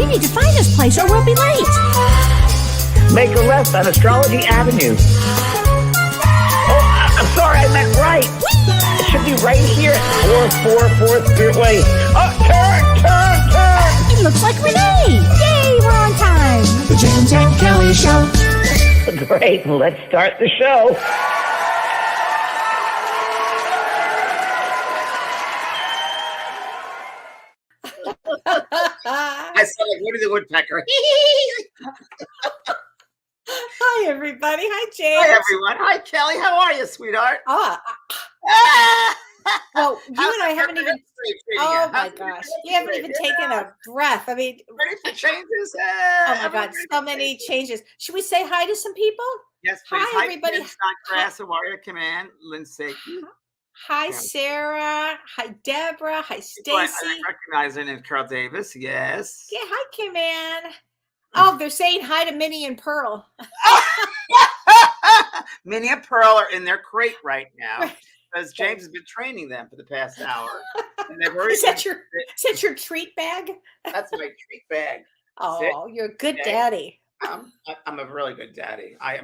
We need to find this place or we'll be late. Make a left on Astrology Avenue. Oh, I'm sorry, I meant right. It should be right here at 444 Spirit Way. Oh, turn! It looks like Renee. Yay, we're on time. The James and Kellee Show. Great, let's start the show. I sound like Woody the Woodpecker. Hi, everybody. Hi, James. Hi, everyone. Hi, Kellee. How are you, sweetheart? Well, you and I haven't even. Oh my gosh, you haven't even taken a breath. I mean, ready for changes? Oh my God, so many changes. Should we say hi to some people? Yes, please. Hi, everybody. Scott Grass, how are you? Come in, Lindsay. Hi, Sarah. Hi, Deborah. Hi, Stacy. I recognize her name, Carol Davis. Yes. Yeah, hi, Kim Ann. Oh, they're saying hi to Minnie and Pearl. Minnie and Pearl are in their crate right now because James has been training them for the past hour. And they've already is that your treat bag? That's my treat bag. Oh, you're a good daddy. I'm a really good daddy. I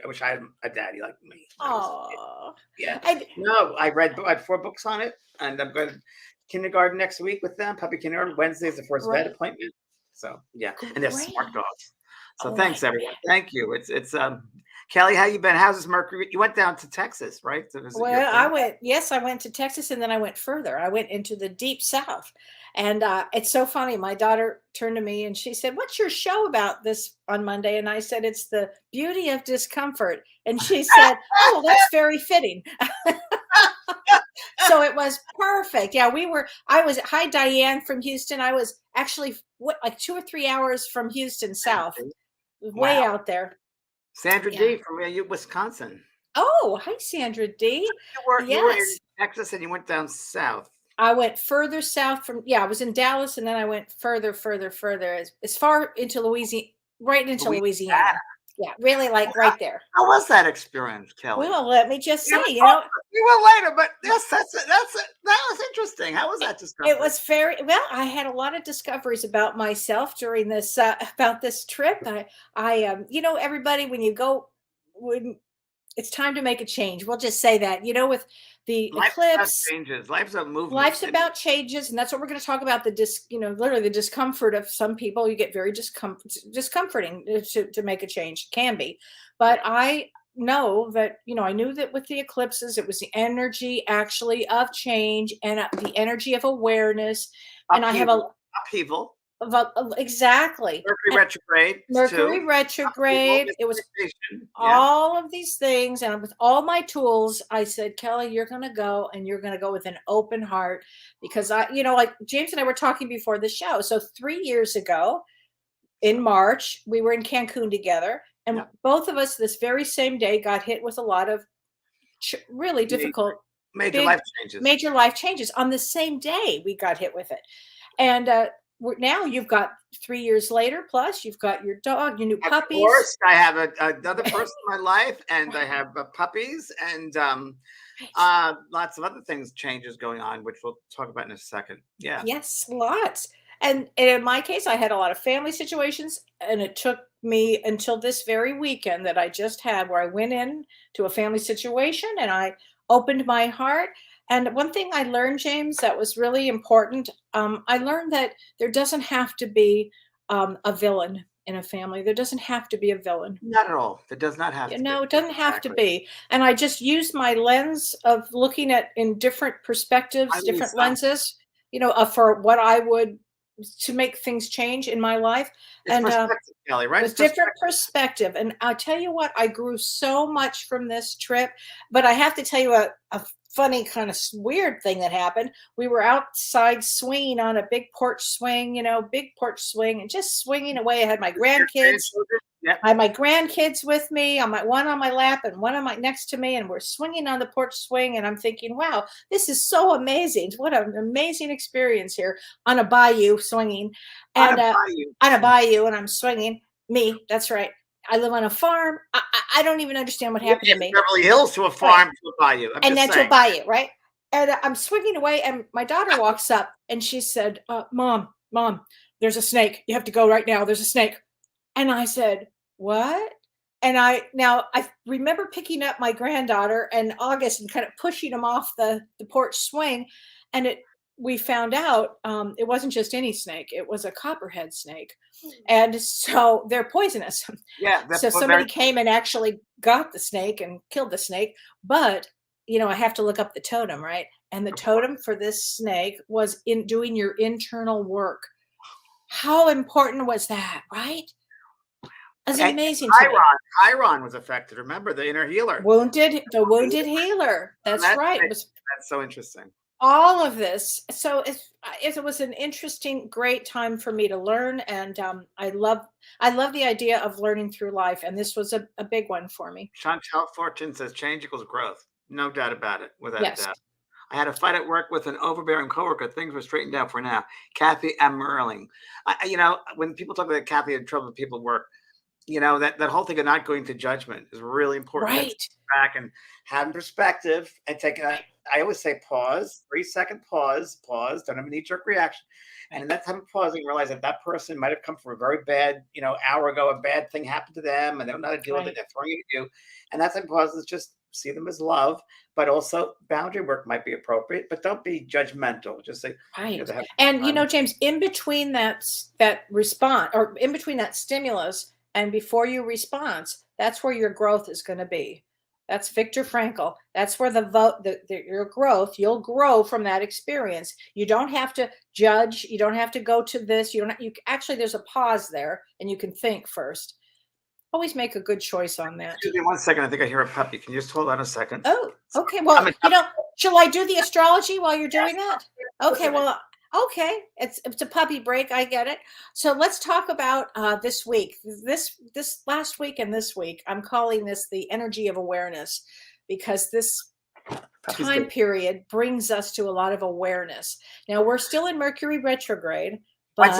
wish I had a daddy like me. Oh, yeah. I read 4 books on it, and I'm going to kindergarten next week with them. Puppy kindergarten. Wednesday is the first vet appointment. So yeah, and they're smart dogs. So thanks everyone. Thank you. It's Kellee, how you been? How's this Mercury? You went down to Texas, right? I went to Texas, and then I went further. I went into the deep South. And it's so funny. My daughter turned to me and she said, "What's your show about this on Monday?" And I said, "It's the beauty of discomfort." And she said, "Oh, that's very fitting." So it was perfect. Yeah, hi, Diane from Houston. I was actually like 2 or 3 hours from Houston South, way out there. Sandra D from Wisconsin. Oh, hi, Sandra D. You were in Texas and you went down south. I went further south I was in Dallas, and then I went further as far into Louisiana, right into Louisiana. Yeah, really right there. How was that experience, Kellee? Well, let me just say, you will later, but yes, that was interesting. How was that discovery? It was I had a lot of discoveries about myself during this about this trip. I everybody, when it's time to make a change. We'll just say that, with the eclipse. Life's about movement. Life's about changes, and that's what we're going to talk about. Literally the discomfort of some people. You get very discomforting to make a change. It can be, but I know that I knew that with the eclipses, it was the energy actually of change and the energy of awareness. And I have upheaval. Exactly. Mercury retrograde. It was all of these things. And with all my tools, I said, "Kellee, you're going to go, and you're going to go with an open heart," because like James and I were talking before the show. So 3 years ago in March, we were in Cancun together, and both of us this very same day got hit with a lot of really difficult major life changes. On the same day we got hit with it. And, now you've got 3 years later, plus you've got your dog, your new puppies. Of course, I have another person in my life, and I have puppies, and lots of other changes going on, which we'll talk about in a second. Yeah. Yes, lots. And in my case, I had a lot of family situations, and it took me until this very weekend that I just had, where I went in to a family situation and I opened my heart. And one thing I learned, James, that was really important, I learned that there doesn't have to be a villain in a family. There doesn't have to be a villain. Not at all. It does not have to be. No, it doesn't have to be. And I just used my lens of looking at in different perspectives, different lenses, for what I would to make things change in my life. It's perspective, Kellee, right? It's different perspective. And I'll tell you what, I grew so much from this trip. But I have to tell you a funny kind of weird thing that happened. We were outside swinging on a big porch swing, and just swinging away. I had my grandkids. I had my grandkids with me, one on my lap and one next to me, and we're swinging on the porch swing. And I'm thinking, wow, this is so amazing! What an amazing experience here on a bayou swinging, and on a bayou, and I'm swinging. That's right. I live on a farm. I don't even understand what happened to me. Beverly Hills to a farm to a bayou. And then to a bayou, right? And I'm swinging away, and my daughter walks up, and she said, Mom, there's a snake. You have to go right now. There's a snake. And I said, what? And I remember picking up my granddaughter in August and kind of pushing him off the porch swing. And we found out it wasn't just any snake. It was a copperhead snake. And so they're poisonous. Yeah. So somebody came and actually got the snake and killed the snake. But, I have to look up the totem, right? And the totem for this snake was in doing your internal work. How important was that, right? That's amazing. Chiron was affected. Remember, the inner healer. The wounded healer. That's right. That's so interesting. All of this. So it was an interesting, great time for me to learn. And I love the idea of learning through life. And this was a big one for me. Chantal Fortune says change equals growth. No doubt about it. Without doubt. I had a fight at work with an overbearing coworker. Things were straightened out for now. Kathy M. Merling. When people talk about Kathy had trouble with people at work, that whole thing of not going to judgment is really important. Right. Back and having perspective and taking I always say pause, 3-second pause, don't have a knee-jerk reaction. And in that time of pausing, realize that person might have come from a very bad, hour ago, a bad thing happened to them and they don't know how to deal with it. They're throwing it at you. And that time of pause is just see them as love, but also boundary work might be appropriate, but don't be judgmental. Just say, right. And James, in between that response or in between that stimulus and before your response, that's where your growth is going to be. That's Viktor Frankl. That's where your growth, you'll grow from that experience. You don't have to judge. You don't have to go to this. Actually, there's a pause there and you can think first. Always make a good choice on that. Excuse me 1 second. I think I hear a puppy. Can you just hold on a second? Oh, okay. Well, shall I do the astrology while you're doing that? Okay. Well, okay. It's a puppy break. I get it. So let's talk about this week. This last week and this week, I'm calling this the energy of awareness because this time period brings us to a lot of awareness. Now we're still in Mercury retrograde, but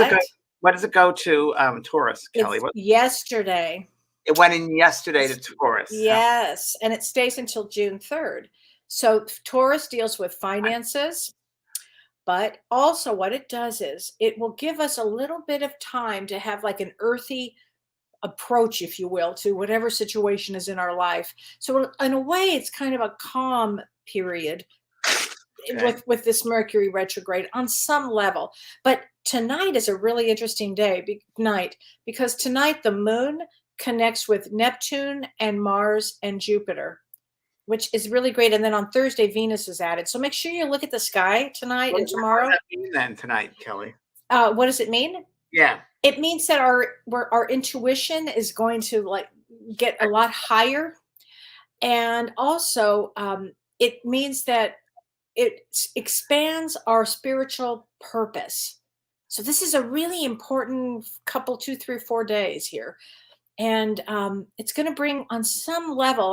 when does it go to Taurus, Kelly? Yesterday. It went in yesterday to Taurus. Yes, and it stays until June 3rd. So Taurus deals with finances, but also what it does is it will give us a little bit of time to have like an earthy approach, if you will, to whatever situation is in our life. So in a way, it's kind of a calm period with this Mercury retrograde on some level. But tonight is a really interesting night because tonight the moon connects with Neptune and Mars and Jupiter, which is really great. And then on Thursday, Venus is added. So make sure you look at the sky tonight and tomorrow. What does that mean then tonight, Kelly? What does it mean? Yeah. It means that our intuition is going to get a lot higher. And also it means that it expands our spiritual purpose. So this is a really important couple, 2, 3, 4 days here. And it's going to bring on some level,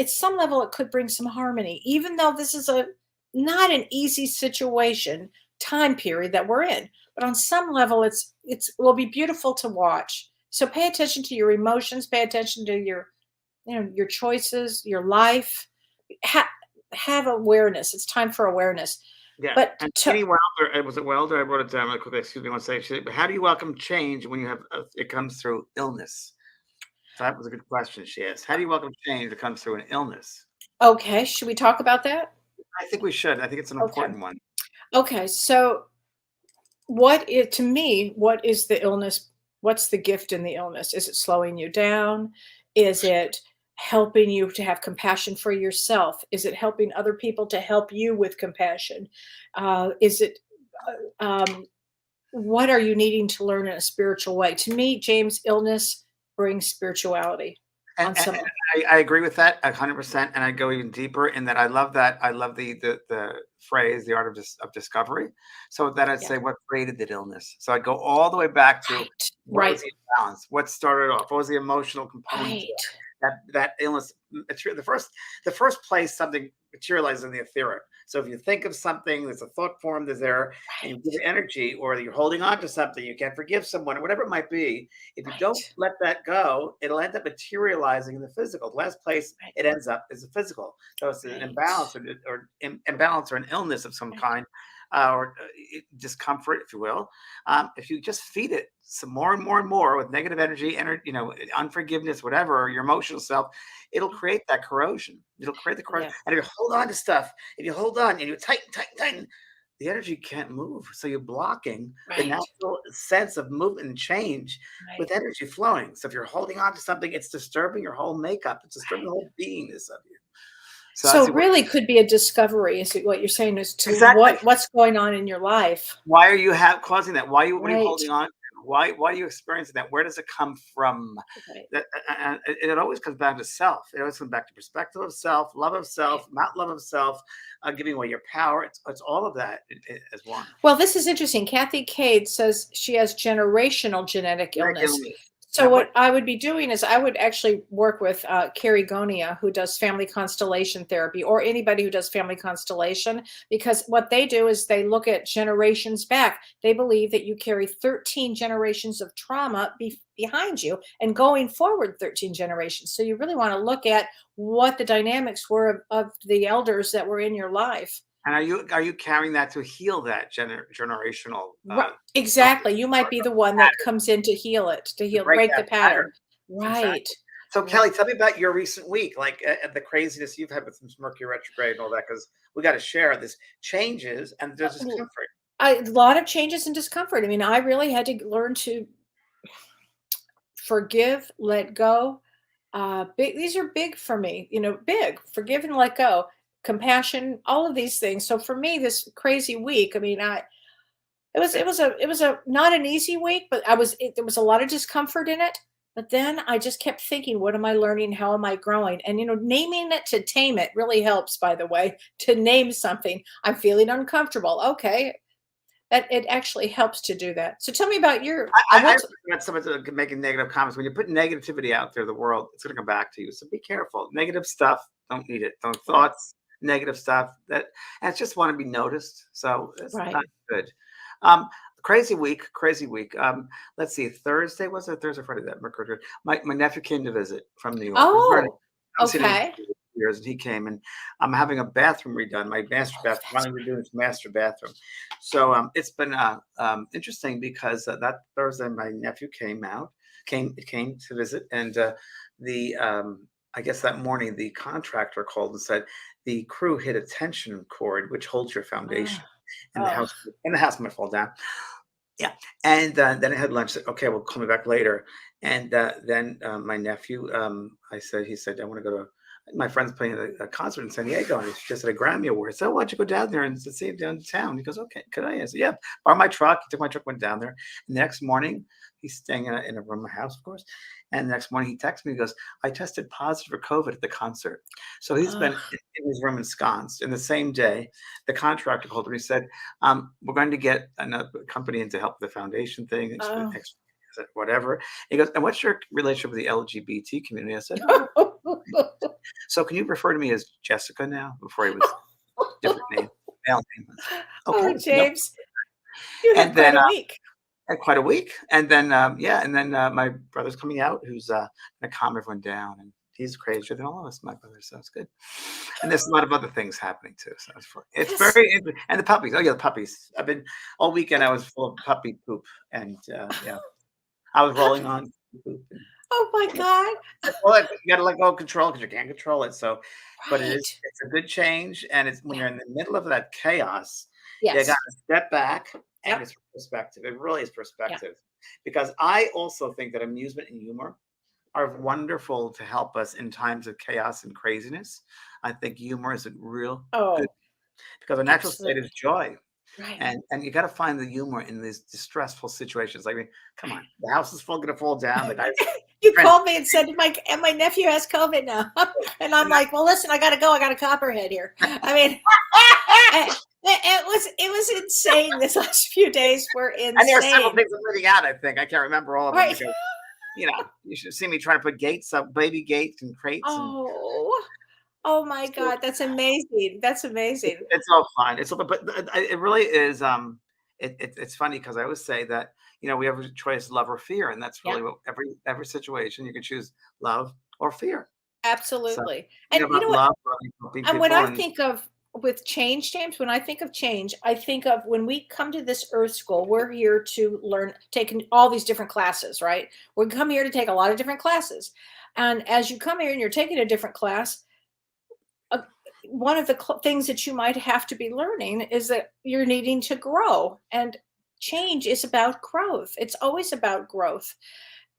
some level it could bring some harmony, even though this is not an easy time period that we're in. But on some level, it will be beautiful to watch. So pay attention to your emotions, pay attention to your choices, your life. Have awareness. It's time for awareness. Yeah, but Jenny Wilder, was it Wilder? I wrote it down really quickly. Excuse me, one second. But how do you welcome change when you have it comes through illness? So that was a good question she asked. How do you welcome change that comes through an illness? Okay, should we talk about that? I think we should. I think it's an important one. Okay, so to me, what is the illness? What's the gift in the illness? Is it slowing you down? Is it helping you to have compassion for yourself? Is it helping other people to help you with compassion? Is it what are you needing to learn in a spiritual way? To me, James, illness brings spirituality. And I agree with that 100%. And I go even deeper in that. I love that. I love the phrase, the art of discovery. So that I'd say, what created that illness? So I'd go all the way back to what was the imbalance? What started off? What was the emotional component? That illness, the first place something materializes in the etheric. So if you think of something, there's a thought form, there's there, and you give energy, or you're holding on to something, you can't forgive someone, or whatever it might be. If you don't let that go, it'll end up materializing in the physical. The last place it ends up is the physical. So it's an imbalance or imbalance or an illness of some kind. discomfort, if you will, if you just feed it some more and more and more with negative energy, unforgiveness, whatever, or your emotional self, it'll create that corrosion. It'll create the corrosion. Yeah. And if you hold on to stuff, if you hold on and you tighten, the energy can't move. So you're blocking the Right. natural sense of movement and change Right. with energy flowing. So if you're holding on to something, it's disturbing your whole makeup. It's disturbing the whole beingness of you. So So that's it really could be a discovery, is it what you're saying, as to exactly. what's going on in your life. Why are you causing that? What are you Right. holding on to? Why are you experiencing that? Where does it come from? Right. It always comes back to self. It always comes back to perspective of self, love of self, not love of self, giving away your power. It's all of that as one. Well, this is interesting. Kathy Cade says she has generational genetic illness. So Now, what I would be doing is I would actually work with Carrie Gonia, who does family constellation therapy, or anybody who does family constellation, because what they do is they look at generations back. They believe that you carry 13 generations of trauma behind you and going forward 13 generations. So you really want to look at what the dynamics were of the elders that were in your life. and are you carrying that to heal that generational? Right. Exactly. You might be the one that comes in to heal it, break the that pattern. Exactly. Right. So Yeah. Kellee, tell me about your recent week, like the craziness you've had with some Mercury retrograde and all that, because we got to share this changes and there's discomfort. A lot of changes and discomfort. I mean, I really had to learn to forgive, let go. These are big for me, big, forgive and let go, compassion, all of these things. So for me, this crazy week, I mean, it was a not an easy week, but there was a lot of discomfort in it. But then I just kept thinking, what am I learning? How am I growing? And naming it to tame it really helps, by the way, to name something. I'm feeling uncomfortable. Okay. That it actually helps to do that. So tell me about your I recommend someone making negative comments. When you put negativity out there, the world, it's going to come back to you. So be careful. Negative stuff, don't need it. Don't thoughts, negative stuff. And it's just want to be noticed. So it's Right. not good. Crazy week. Let's see. Thursday was it? Thursday, Friday. That Mercury. My nephew came to visit from New York. Oh, I've seen him okay. for years, and he came, and I'm having a bathroom redone. My master bathroom. Finally, we're doing this master bathroom. So it's been interesting because that Thursday my nephew came to visit, and I guess that morning the contractor called and said the crew hit a tension cord which holds your foundation, and the house might fall down. Yeah, and then I had lunch. Said, okay, well, call me back later. And then my nephew, he said, I want to go to my friend's playing a concert in San Diego, and he's just at a Grammy Award. So why don't you go down there and see him downtown? He goes, okay, could I? I said, yeah, borrow my truck. He took my truck, went down there. And the next morning, he's staying in a room, a house, of course. And the next morning, he texts me. He goes, I tested positive for COVID at the concert. So he's been in his room ensconced. And the same day, the contractor called him. He said, we're going to get another company in to help with the foundation thing. Whatever. He goes, and what's your relationship with the LGBT community? I said, so can you refer to me as Jessica now? Before he was different name, male name. Oh, James, you had quite a week. Quite a week, and then my brother's coming out, who's gonna calm everyone down, and he's crazier than all of us, my brother. So it's good, and there's a lot of other things happening too. So it's very interesting. And the puppies. Oh yeah, the puppies. I've been all weekend. I was full of puppy poop, and I was rolling on poop. Oh my God! Well, you got to let go of control because you can't control it. So, but it's a good change, and it's when you're in the middle of that chaos, you got to step back, and it's perspective. It really is perspective, because I also think that amusement and humor are wonderful to help us in times of chaos and craziness. I think humor is a real good, because a natural state is joy. Right. And you got to find the humor in these distressful situations. Like, I mean, come on, the house is going to fall down. The guy's you called me and said, my nephew has COVID now. And I'm like, well, listen, I got to go. I got a copperhead here. I mean, it was insane. This last few days were insane. And there are several things I'm leaving out, I think. I can't remember all of them. Right. Because, you should see me trying to put gates up, baby gates and crates. Oh my God, that's amazing. That's amazing. It's all fine. But it really is. It's funny because I always say that, we have a choice, love or fear. And that's really what every situation you can choose love or fear. Absolutely. So, and you know what? love, and when I think of with change, James, when I think of change, I think of when we come to this Earth School, we're here to learn, taking all these different classes, right? We come here to take a lot of different classes. And as you come here and you're taking a different class, uh, one of the things that you might have to be learning is that you're needing to grow. And change is about growth. It's always about growth.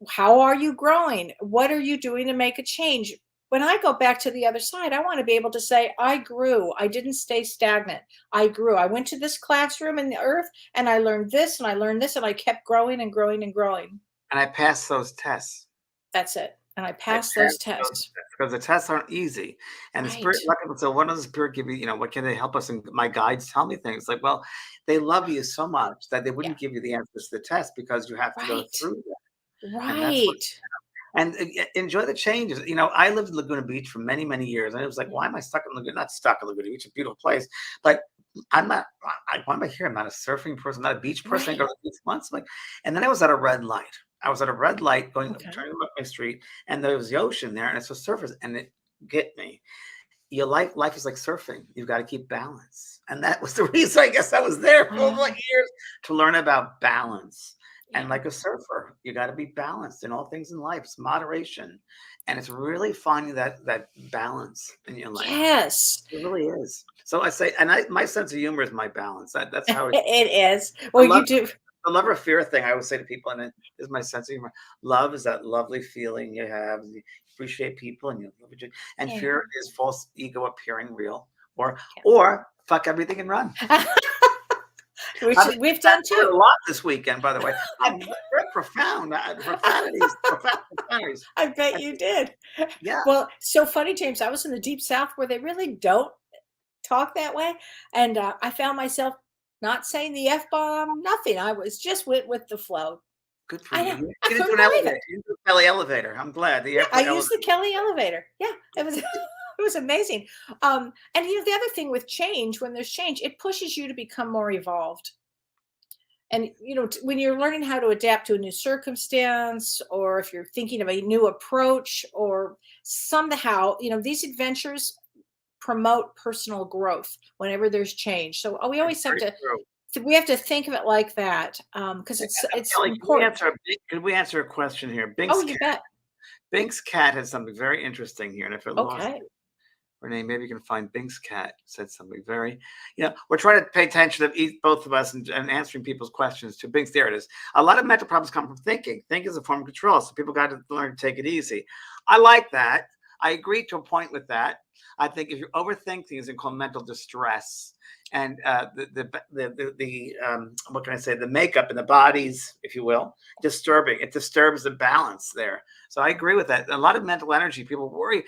How are you growing? What are you doing to make a change? When I go back to the other side, I want to be able to say, I grew. I didn't stay stagnant. I grew. I went to this classroom in the earth and I learned this and I learned this and I kept growing and growing and growing. And I passed those tests. That's it. And I passed those tests. Because the tests aren't easy. And the spirit, Right. a lot of people say, what does the spirit give you? What can they help us? And my guides tell me things like, well, they love you so much that they wouldn't give you the answers to the test because you have to go Right. through that. Right. And enjoy the changes. I lived in Laguna Beach for many, many years. And it was like, why am I stuck in Laguna? Not stuck in Laguna Beach, a beautiful place. But I'm not, why am I here? I'm not a surfing person, not a beach person. I go to the beach once. And then I was at a red light. I was at a red light turning up my street, and there was the ocean there, and it's a surface, and it get me. Your life is like surfing. You've got to keep balance. And that was the reason I guess I was there for years, to learn about balance. And like a surfer, you got to be balanced in all things in life. It's moderation. And it's really finding that balance in your life. Yes. It really is. So I say, and my sense of humor is my balance. That's how it is. Well, you do. The love or fear thing, I always say to people, and it is my sense of humor. Love is that lovely feeling you have. You appreciate people and you love each other. And fear is false ego appearing real. Or fuck everything and run. Which we've done too. A lot this weekend, by the way. I'm very profound. Profanities. I bet you did. Yeah. Well, so funny, James. I was in the deep South where they really don't talk that way. And I found myself not saying the F-bomb, nothing. I was just with the flow. Good for you. You didn't do an elevator. You didn't do a Kellee elevator. I'm glad. I used the Kellee elevator. Yeah, it was it was amazing. And the other thing with change, when there's change, it pushes you to become more evolved. And when you're learning how to adapt to a new circumstance, or if you're thinking of a new approach, or somehow, these adventures promote personal growth whenever there's change. So we always have to think of it like that, because it's Kellee, important. Could we answer a question here? You bet. Bink's cat has something very interesting here, and if it lost Okay. Renee, maybe you can find Bink's cat said something very, we're trying to pay attention to both of us and answering people's questions to Bink's. There it is. A lot of mental problems come from thinking. Thinking is a form of control. So people got to learn to take it easy. I like that. I agree to a point with that. I think if you overthink things, it's called mental distress. And what can I say? The makeup in the bodies, if you will, disturbing. It disturbs the balance there. So I agree with that. A lot of mental energy. People worry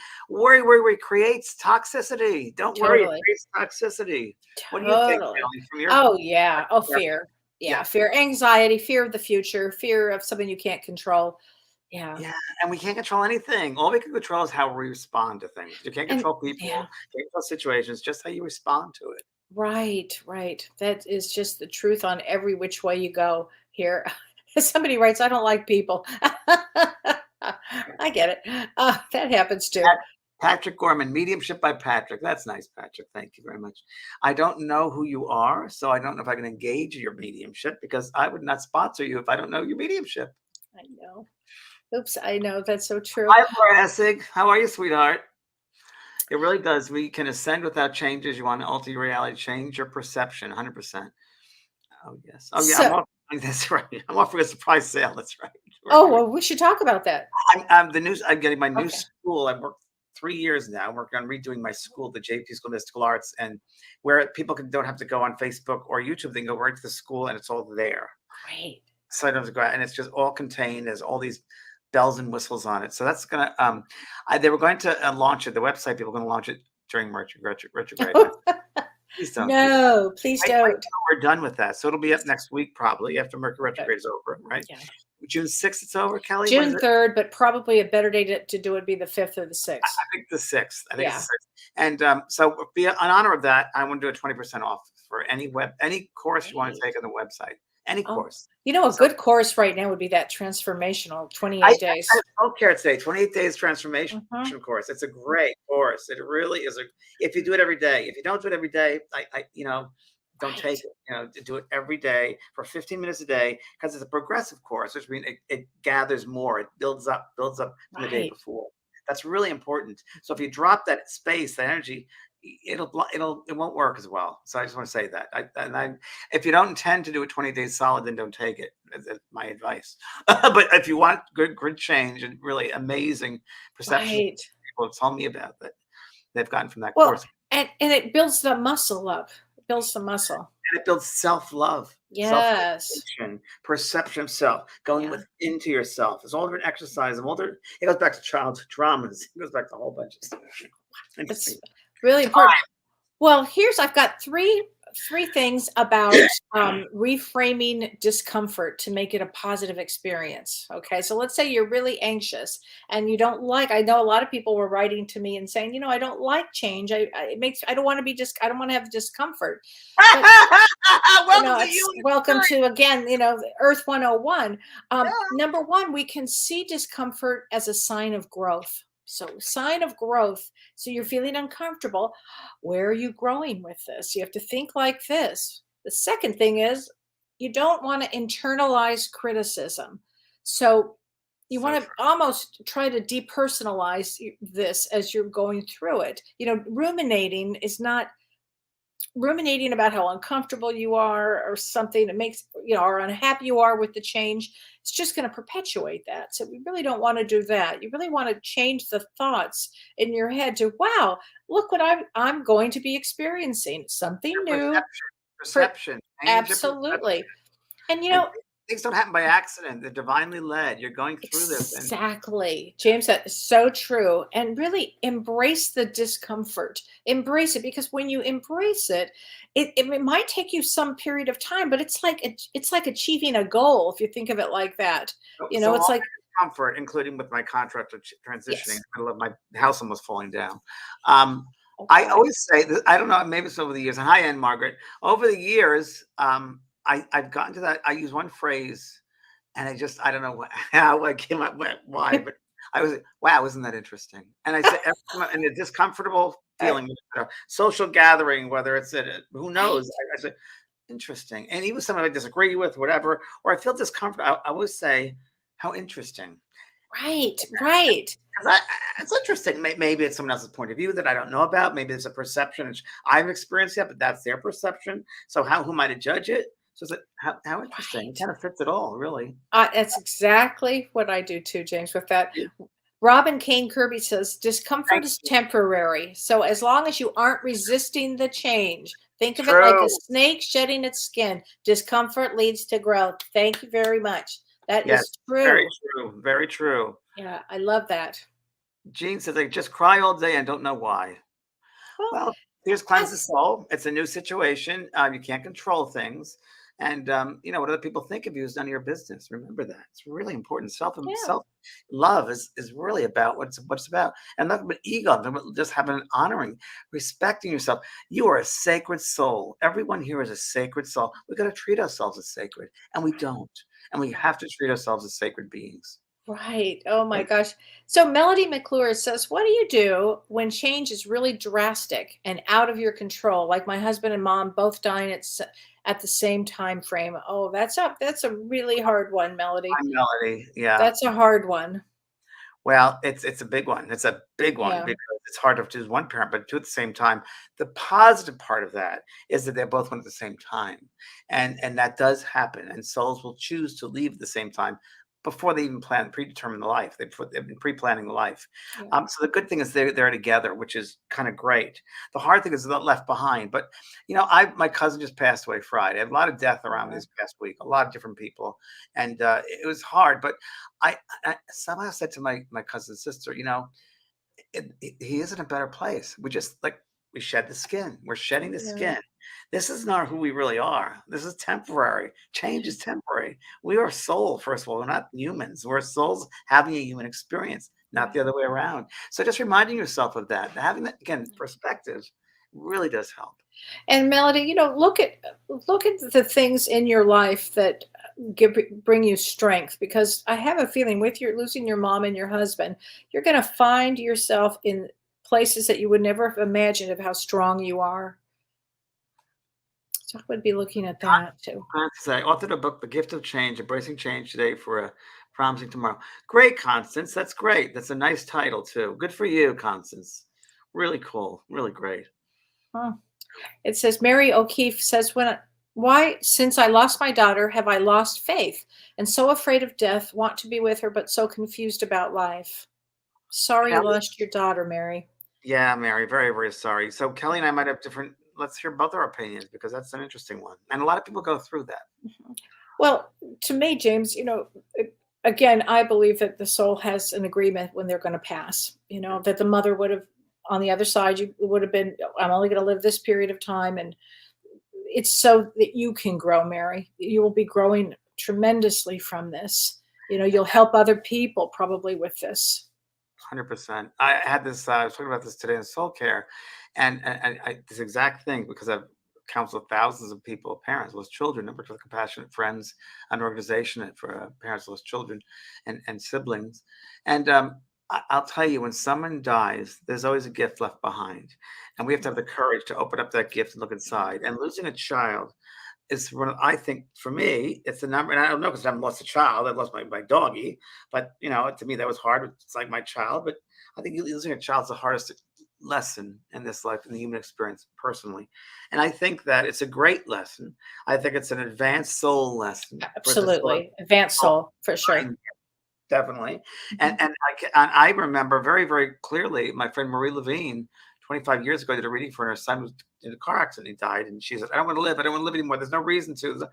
creates toxicity. Don't worry, it creates toxicity. What do you think, Kellee, from your fear. Yeah, fear, anxiety, fear of the future, fear of something you can't control. Yeah. Yeah. And we can't control anything. All we can control is how we respond to things. You can't control people, can't control situations, just how you respond to it. Right. That is just the truth on every which way you go here. Somebody writes, I don't like people. I get it. That happens too. Patrick Gorman, Mediumship by Patrick. That's nice, Patrick. Thank you very much. I don't know who you are, so I don't know if I can engage your mediumship, because I would not sponsor you if I don't know your mediumship. I know. Oops, I know. That's so true. Hi, Laura Essig. How are you, sweetheart? It really does. We can ascend without changes. You want to alter your reality, change your perception, 100%. Oh, yes. Oh, yeah. That's right. I'm offering a surprise sale. That's right. Well, we should talk about that. I'm getting my new school. I've worked 3 years now. I'm working on redoing my school, the JP School of Mystical Arts, and where people don't have to go on Facebook or YouTube. They can go right to the school, and it's all there. Great. So I don't have to go out, and it's just all contained. There's all these bells and whistles on it. So that's gonna. They were going to launch it. The website people are going to launch it during retrograde. Please don't. No, please don't. We're done with that, so it'll be up next week probably after Mercury retrograde is over, right? Yeah. June 6th, it's over, Kellee. June 3rd, but probably a better day to do it be the 5th or the 6th. I think the 6th. I think it's the 6th. And so, in honor of that, I want to do a 20% off for any course you want to take on the website. Any Oh, course. a So good course right now would be that transformational I 28 days. don't care today, 28 days transformation Mhm. course. It's a great course. It really is if you do it every day. If you don't do it every day, don't take Right. it. Do it every day for 15 minutes a day because it's a progressive course, which means it gathers more. It builds up from the day Right. before. That's really important. So if you drop that space, that energy, it won't work as well. So I just want to say that. If you don't intend to do it 20 days solid, then don't take it. That's my advice. But if you want good change and really amazing perception, Right. people have told me about that they've gotten from that Well, course. and it builds the muscle up. It builds the muscle. And it builds self-love, Yes. self-reflection, perception of self, going Yeah. into yourself. It's all different exercise. It goes back to childhood traumas. It goes back to a whole bunch of stuff. It's Interesting. really important. Well, I've got three things about reframing discomfort to make it a positive experience. Okay, so let's say you're really anxious and you don't like. I know a lot of people were writing to me and saying, I don't like change. I don't want to be I don't want to have discomfort. But Welcome to it's you. welcome to again, Earth 101. Number one, we can see discomfort as a sign of growth. So, sign of growth. So, you're feeling uncomfortable. Where are you growing with this? You have to think like this. The second thing is you don't want to internalize criticism. So, you So want to true. almost try to depersonalize this as you're going through it. Ruminating is not ruminating about how uncomfortable you are or something that makes or unhappy you are with the change. It's just going to perpetuate that. So we really don't want to do that. You really want to change the thoughts in your head to, wow, look what I'm going to be experiencing, something Your new. Per- perception, change your perception. Absolutely. And And things don't happen by accident. They're divinely led. You're going through this, and exactly. James, that is so true. And really embrace the discomfort. Embrace it, because when you embrace it, it might take you some period of time, but it's like achieving a goal if you think of it like that. so It's all like my discomfort, including with my contract of transitioning in yes. the middle of my house almost falling down. Oh I God. always say that I don't know, maybe it's over the years. And hi, Ann Margaret. Over the years, I've gotten to that. I use one phrase, and I don't know how I came up with why, but I was wow, isn't that interesting? And I said, and the discomfortable Right. feeling, social gathering, whether it's at who Right. knows, I said interesting, and even someone I disagree with, whatever, or I feel discomfort. I always say, how interesting. Right. Right. 'Cause it's interesting. Maybe it's someone else's point of view that I don't know about. Maybe it's a perception which I've experienced yet, but that's their perception. So who am I to judge it? So it's like, how interesting. It Right. kind of fits it all, really. That's exactly what I do too, James, with that. Robin Kane Kirby says, discomfort Thank is you. temporary. So as long as you aren't resisting the change, think of it like a True. snake shedding its skin. Discomfort leads to growth. Thank you very much. That Yes, is very true. true. Very true. Yeah, I love that. Gene says I just cry all day and don't know why. Well, Well, here's cleanse the that's soul. It's a new situation. You can't control things. And what other people think of you is none of your business. Remember that. It's really important. yeah. Self love is really about what's about. And nothing but ego, nothing but just having an honoring, respecting yourself. You are a sacred soul. Everyone here is a sacred soul. We got to treat ourselves as sacred, and we don't. And we have to treat ourselves as sacred beings. Right. Oh my Right? gosh. So Melody McClure says, what do you do when change is really drastic and out of your control? Like my husband and mom both dying at the same time frame. Oh, that's a really hard one, Melody. Hi, Melody. Yeah. That's a hard one. Well, it's a big one. It's a big one Yeah. because it's hard to choose one parent, but two at the same time. The positive part of that is that they both went at the same time, and that does happen. And souls will choose to leave at the same time before they even predetermine the life. They've been pre-planning the life. Yeah. So the good thing is they're together, which is kind of great. The hard thing is they're left behind. But my cousin just passed away Friday. I have a lot of death around me Yeah. this past week. A lot of different people, and it was hard. But I somehow said to my cousin's sister, he is in a better place. We shed the skin. We're shedding the Yeah. skin. This is not who we really are. This is temporary. Change is temporary. We are soul, first of all. We're not humans. We're souls having a human experience, not the Right. other way around. So just reminding yourself of that, having that again perspective, really does help. And Melody, look at the things in your life that bring you strength, because I have a feeling with your losing your mom and your husband, you're going to find yourself in places that you would never have imagined of how strong you are. So I would be looking at that too. I authored a book, The Gift of Change, Embracing Change Today for a Promising Tomorrow. Great, Constance. That's great. That's a nice title too. Good for you, Constance. Really cool. Really great. Huh. It says Mary O'Keefe says, why, since I lost my daughter, have I lost faith and so afraid of death, want to be with her, but so confused about life? Sorry you lost your daughter, Mary. Yeah, Mary, very, very sorry. So Kellee and I might have different, let's hear both our opinions, because that's an interesting one. And a lot of people go through that. Well, to me, James, again, I believe that the soul has an agreement when they're going to pass, that the mother would have, on the other side, you would have been, I'm only going to live this period of time. And it's so that you can grow, Mary. You will be growing tremendously from this. You'll help other people probably with this. 100%. I had this, I was talking about this today in soul care, and this exact thing, because I've counseled thousands of people, parents, lost children, I worked with Compassionate Friends, an organization for parents, lost children and siblings. And I'll tell you, when someone dies, there's always a gift left behind. And we have to have the courage to open up that gift and look inside. And losing a child is one of, I think, for me, it's the number, and I don't know because I haven't lost a child. I've lost my doggy, but to me that was hard. It's like my child, but I think losing a child is the hardest lesson in this life, in the human experience, personally. And I think that it's a great lesson. I think it's an advanced soul lesson. Absolutely, advanced soul for sure. Definitely. And I remember very, very clearly my friend Marie Levine, 25 years ago, did a reading for her son was in a car accident. He died. And she said, I don't want to live. I don't want to live anymore. There's no reason to.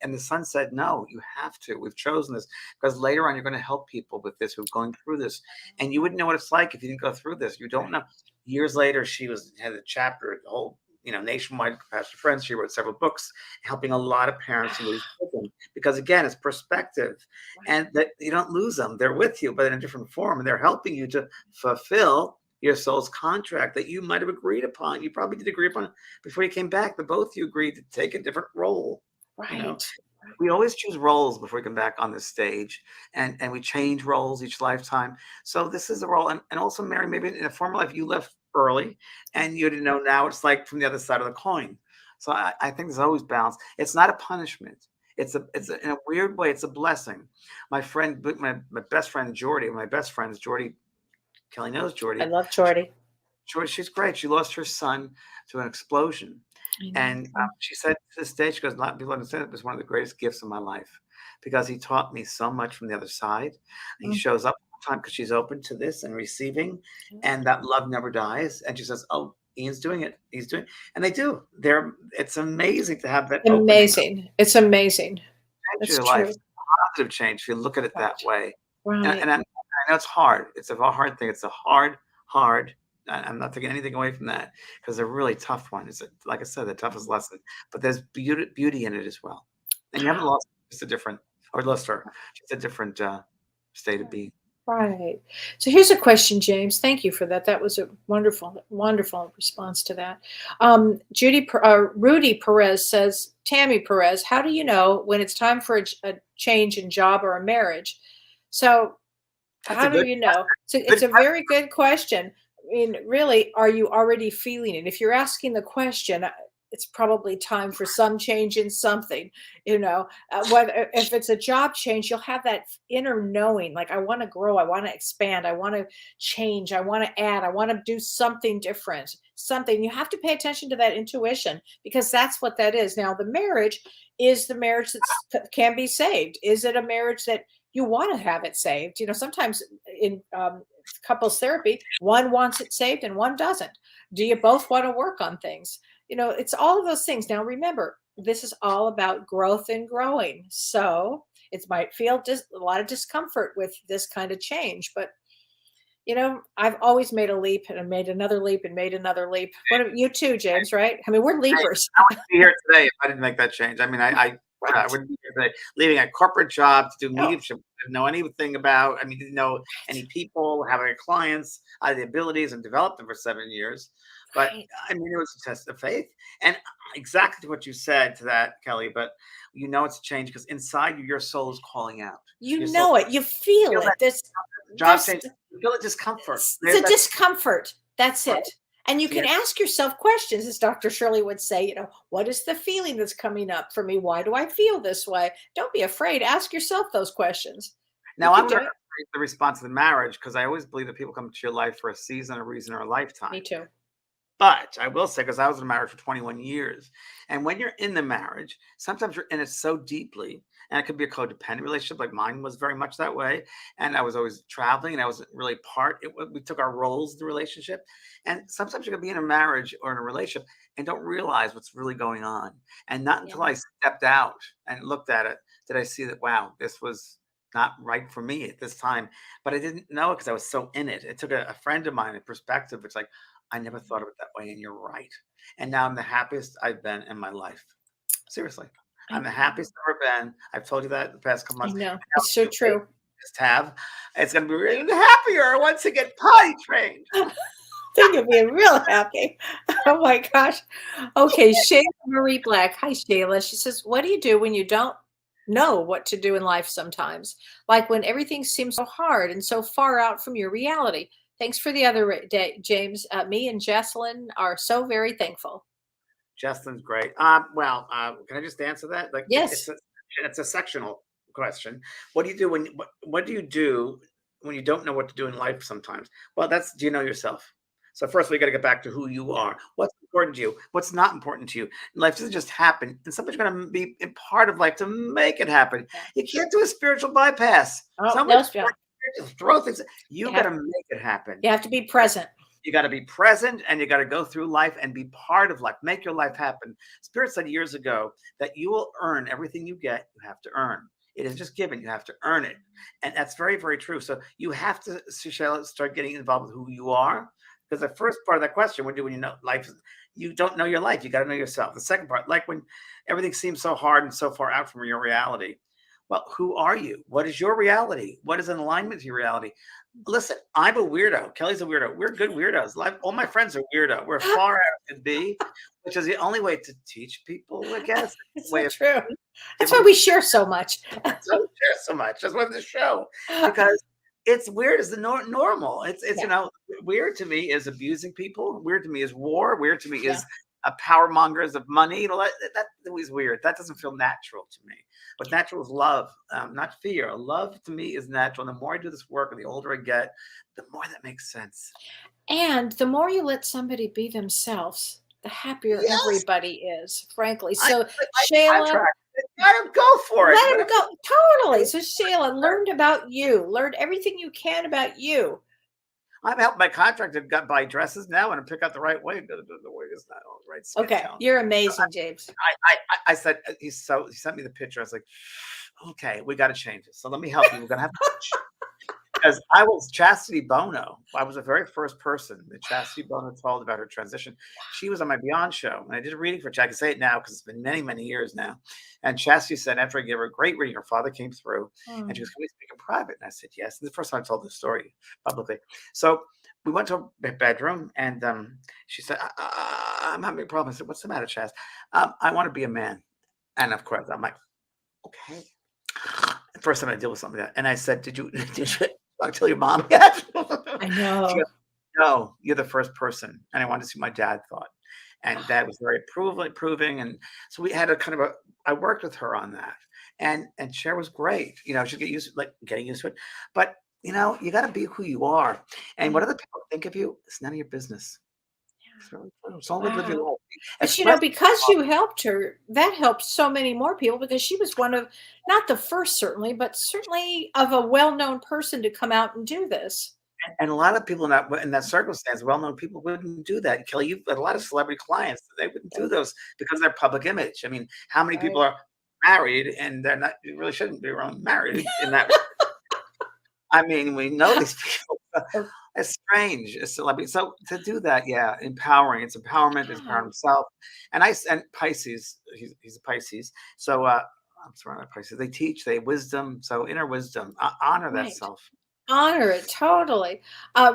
And the son said, no, you have to. We've chosen this because later on, you're going to help people with this who've going through this. And you wouldn't know what it's like if you didn't go through this. You don't know. Years later, she had a chapter, the whole, nationwide Compassionate Friends. She wrote several books helping a lot of parents who lose children, because again, it's perspective, and that you don't lose them. They're with you, but in a different form, and they're helping you to fulfill your soul's contract that you might have agreed upon. You probably did agree upon it before you came back, but both of you agreed to take a different role. Right. We always choose roles before we come back on this stage, and we change roles each lifetime. So this is a role. And also, Mary, maybe in a former life, you left early and you didn't know. Now it's like from the other side of the coin. So I think there's always balance. It's not a punishment. It's in a weird way, it's a blessing. My friend, my best friend, Jordy, my best friends, Jordy, Kellee knows Jordy. I love Jordy. Jordy, she's great. She lost her son to an explosion. And she said to this day, she goes, a lot of people understand it was one of the greatest gifts of my life, because he taught me so much from the other side. He shows up all the time because she's open to this and receiving, and that love never dies. And she says, oh, Ian's doing it. He's doing it. And they do. It's amazing to have that. Amazing. Opening. It's amazing. It's your life. Positive change if you look at it that way. Right. And I know it's hard. It's a hard thing. It's a hard. I'm not taking anything away from that, because they're really tough one. It's like I said, the toughest lesson. But there's beauty in it as well. And you haven't lost just a different, or lost her, just a different state of being. Right. So here's a question, James. Thank you for that. That was a wonderful, wonderful response to that. Rudy Perez says, Tammy Perez, how do you know when it's time for a change in job or a marriage? So how do you know? So it's a very good question. I mean, really, are you already feeling it? If you're asking the question, it's probably time for some change in something, whether if it's a job change, you'll have that inner knowing, like, I want to grow, I want to expand, I want to change, I want to add, I want to do something different, something. You have to pay attention to that intuition, because that's what that is. Now, the marriage is the marriage that can be saved. Is it a marriage that you want to have it saved? Sometimes in couples therapy, one wants it saved and one doesn't. Do you both want to work on things? It's all of those things. Now, remember, this is all about growth and growing. So it might feel just a lot of discomfort with this kind of change, but I've always made a leap and made another leap and made another leap. What you too, James, right? I mean, we're leapers. I wouldn't be here today if I didn't make that change. I mean, I Right. Leaving a corporate job to do No. mediumship, didn't know anything about. I mean, didn't know any people, having clients, the abilities, and developed them for 7 years. But Right. I mean, it was a test of faith, and exactly what you said to that, Kelly. But it's a change because inside you, your soul is calling out. You Your soul know it. You feel feel it. that job There's change. You feel the discomfort. it's There's a that discomfort. That's right. it. And you Yeah. can ask yourself questions, as Dr. Shirley would say, what is the feeling that's coming up for me? Why do I feel this way? Don't be afraid. Ask yourself those questions. You Now can I'm do going to it. read the response to the marriage because I always believe that people come to your life for a season, a reason, or a Me lifetime. too. But I will say, because I was in a marriage for 21 years, and when you're in the marriage, sometimes you're in it so deeply, and it could be a codependent relationship, like mine was very much that way. And I was always traveling, and I wasn't really we took our roles in the relationship. And sometimes you can be in a marriage or in a relationship and don't realize what's really going on. And not until Yeah. I stepped out and looked at it did I see that, wow, this was not right for me at this time. But I didn't know it because I was so in it. It took a friend of mine, a perspective. It's like, I never thought of it that way, and you're right. And now I'm the happiest I've been in my life. Seriously, I I'm the know. happiest I've ever been. I've told you that the past couple I months. know. And now It's so the baby true. just have. It's going to be even happier once I get potty trained. Think you'll be real happy. Oh my gosh. Okay, Shayla Marie Black. Hi, Shayla. She says, what do you do when you don't know what to do in life sometimes? Like when everything seems so hard and so far out from your reality. Thanks for the other day, James. Me and Jesselyn are so very thankful. Justin's great. Can I just answer that? Like Yes. it's a sectional question. What do you do what do you do when you don't know what to do in life sometimes? Well, do you know yourself? So first we got to get back to who you are. What's important to you? What's not important to you? Life doesn't just happen, and somebody's going to be a part of life to make it happen. You can't do a spiritual bypass. Oh, Somebody no, yeah. just throw things. You You got have, to make it happen. you have to be present. You got to be present and you got to go through life and be part of life. Make your life happen. Spirit said years ago that you will earn everything you get. You have to earn. It is just given. You have to earn it. And that's very, very true. So you have to, Sushela, start getting involved with who you are. Because the first part of that question, when you know life, you don't know your life. You got to know yourself. The second part, like when everything seems so hard and so far out from your reality. Well, who are you? What is your reality? What is in alignment to your reality? Listen, I'm a weirdo. Kelly's a weirdo. We're good weirdos. All my friends are weirdo. We're far out to be, which is the only way to teach people, I guess. It's Way so of true. That's why we share so much. so much. That's why the show, because it's weird is the normal. It's Yeah. weird to me is abusing people. Weird to me is war. Weird to me Yeah. is a power mongers of money. That's always weird. That doesn't feel natural to me. But natural is love, not fear. Love to me is natural. And the more I do this work and the older I get, the more that makes sense. And the more you let somebody be themselves, the happier Yes. everybody is, frankly. I So, quit my Shayla, contract. Let him go for it. let him go. Totally. So, Shayla, learned about you, learned everything you can about you. I'm helping my contractor buy dresses now and pick out the right way. The wig is not all right. Skin Okay. tone. You're amazing, James. I said he sent me the picture. I was like, okay, we got to change it. So let me help you. We're gonna have to because I was Chastity Bono. I was the very first person that Chastity Bono told about her transition. She was on my Beyond show, and I did a reading for her. I can say it now because it's been many, many years now. And Chastity said after I gave her a great reading, her father came through, and she goes, "Can we speak in private?" And I said, "Yes." And the first time I told the story publicly. So we went to her bedroom, and she said, "I'm having a problem." I said, "What's the matter, Chast?" "I want to be a man." And of course, I'm like, "Okay." First time I deal with something like that. And I said, did you tell your mom yet? I know. She goes, no, you're the first person. And I wanted to see what my dad thought. And Dad was very approving. And so we had I worked with her on that. And Cher was great. She'd get used to getting used to it. But you got to be who you are. And what other people think of you, it's none of your business. It's only live your Wow. life. But because you helped her, that helped so many more people because she was one of, not the first certainly, but certainly of a well-known person to come out and do this. And a lot of people in that circumstance, well-known people wouldn't do that. Kelly, you've had a lot of celebrity clients. They wouldn't do those because of their public image. I mean, how many people are married and they're not? You really shouldn't be around married in that. I mean, we know these people. It's strange. It's celebrity. So to do that, yeah, empowering. It's empowerment. It's empowering himself. And Pisces. He's a Pisces. So I'm surrounded by Pisces. They teach, they have wisdom. So inner wisdom, honor that Right. self. Honor it, totally.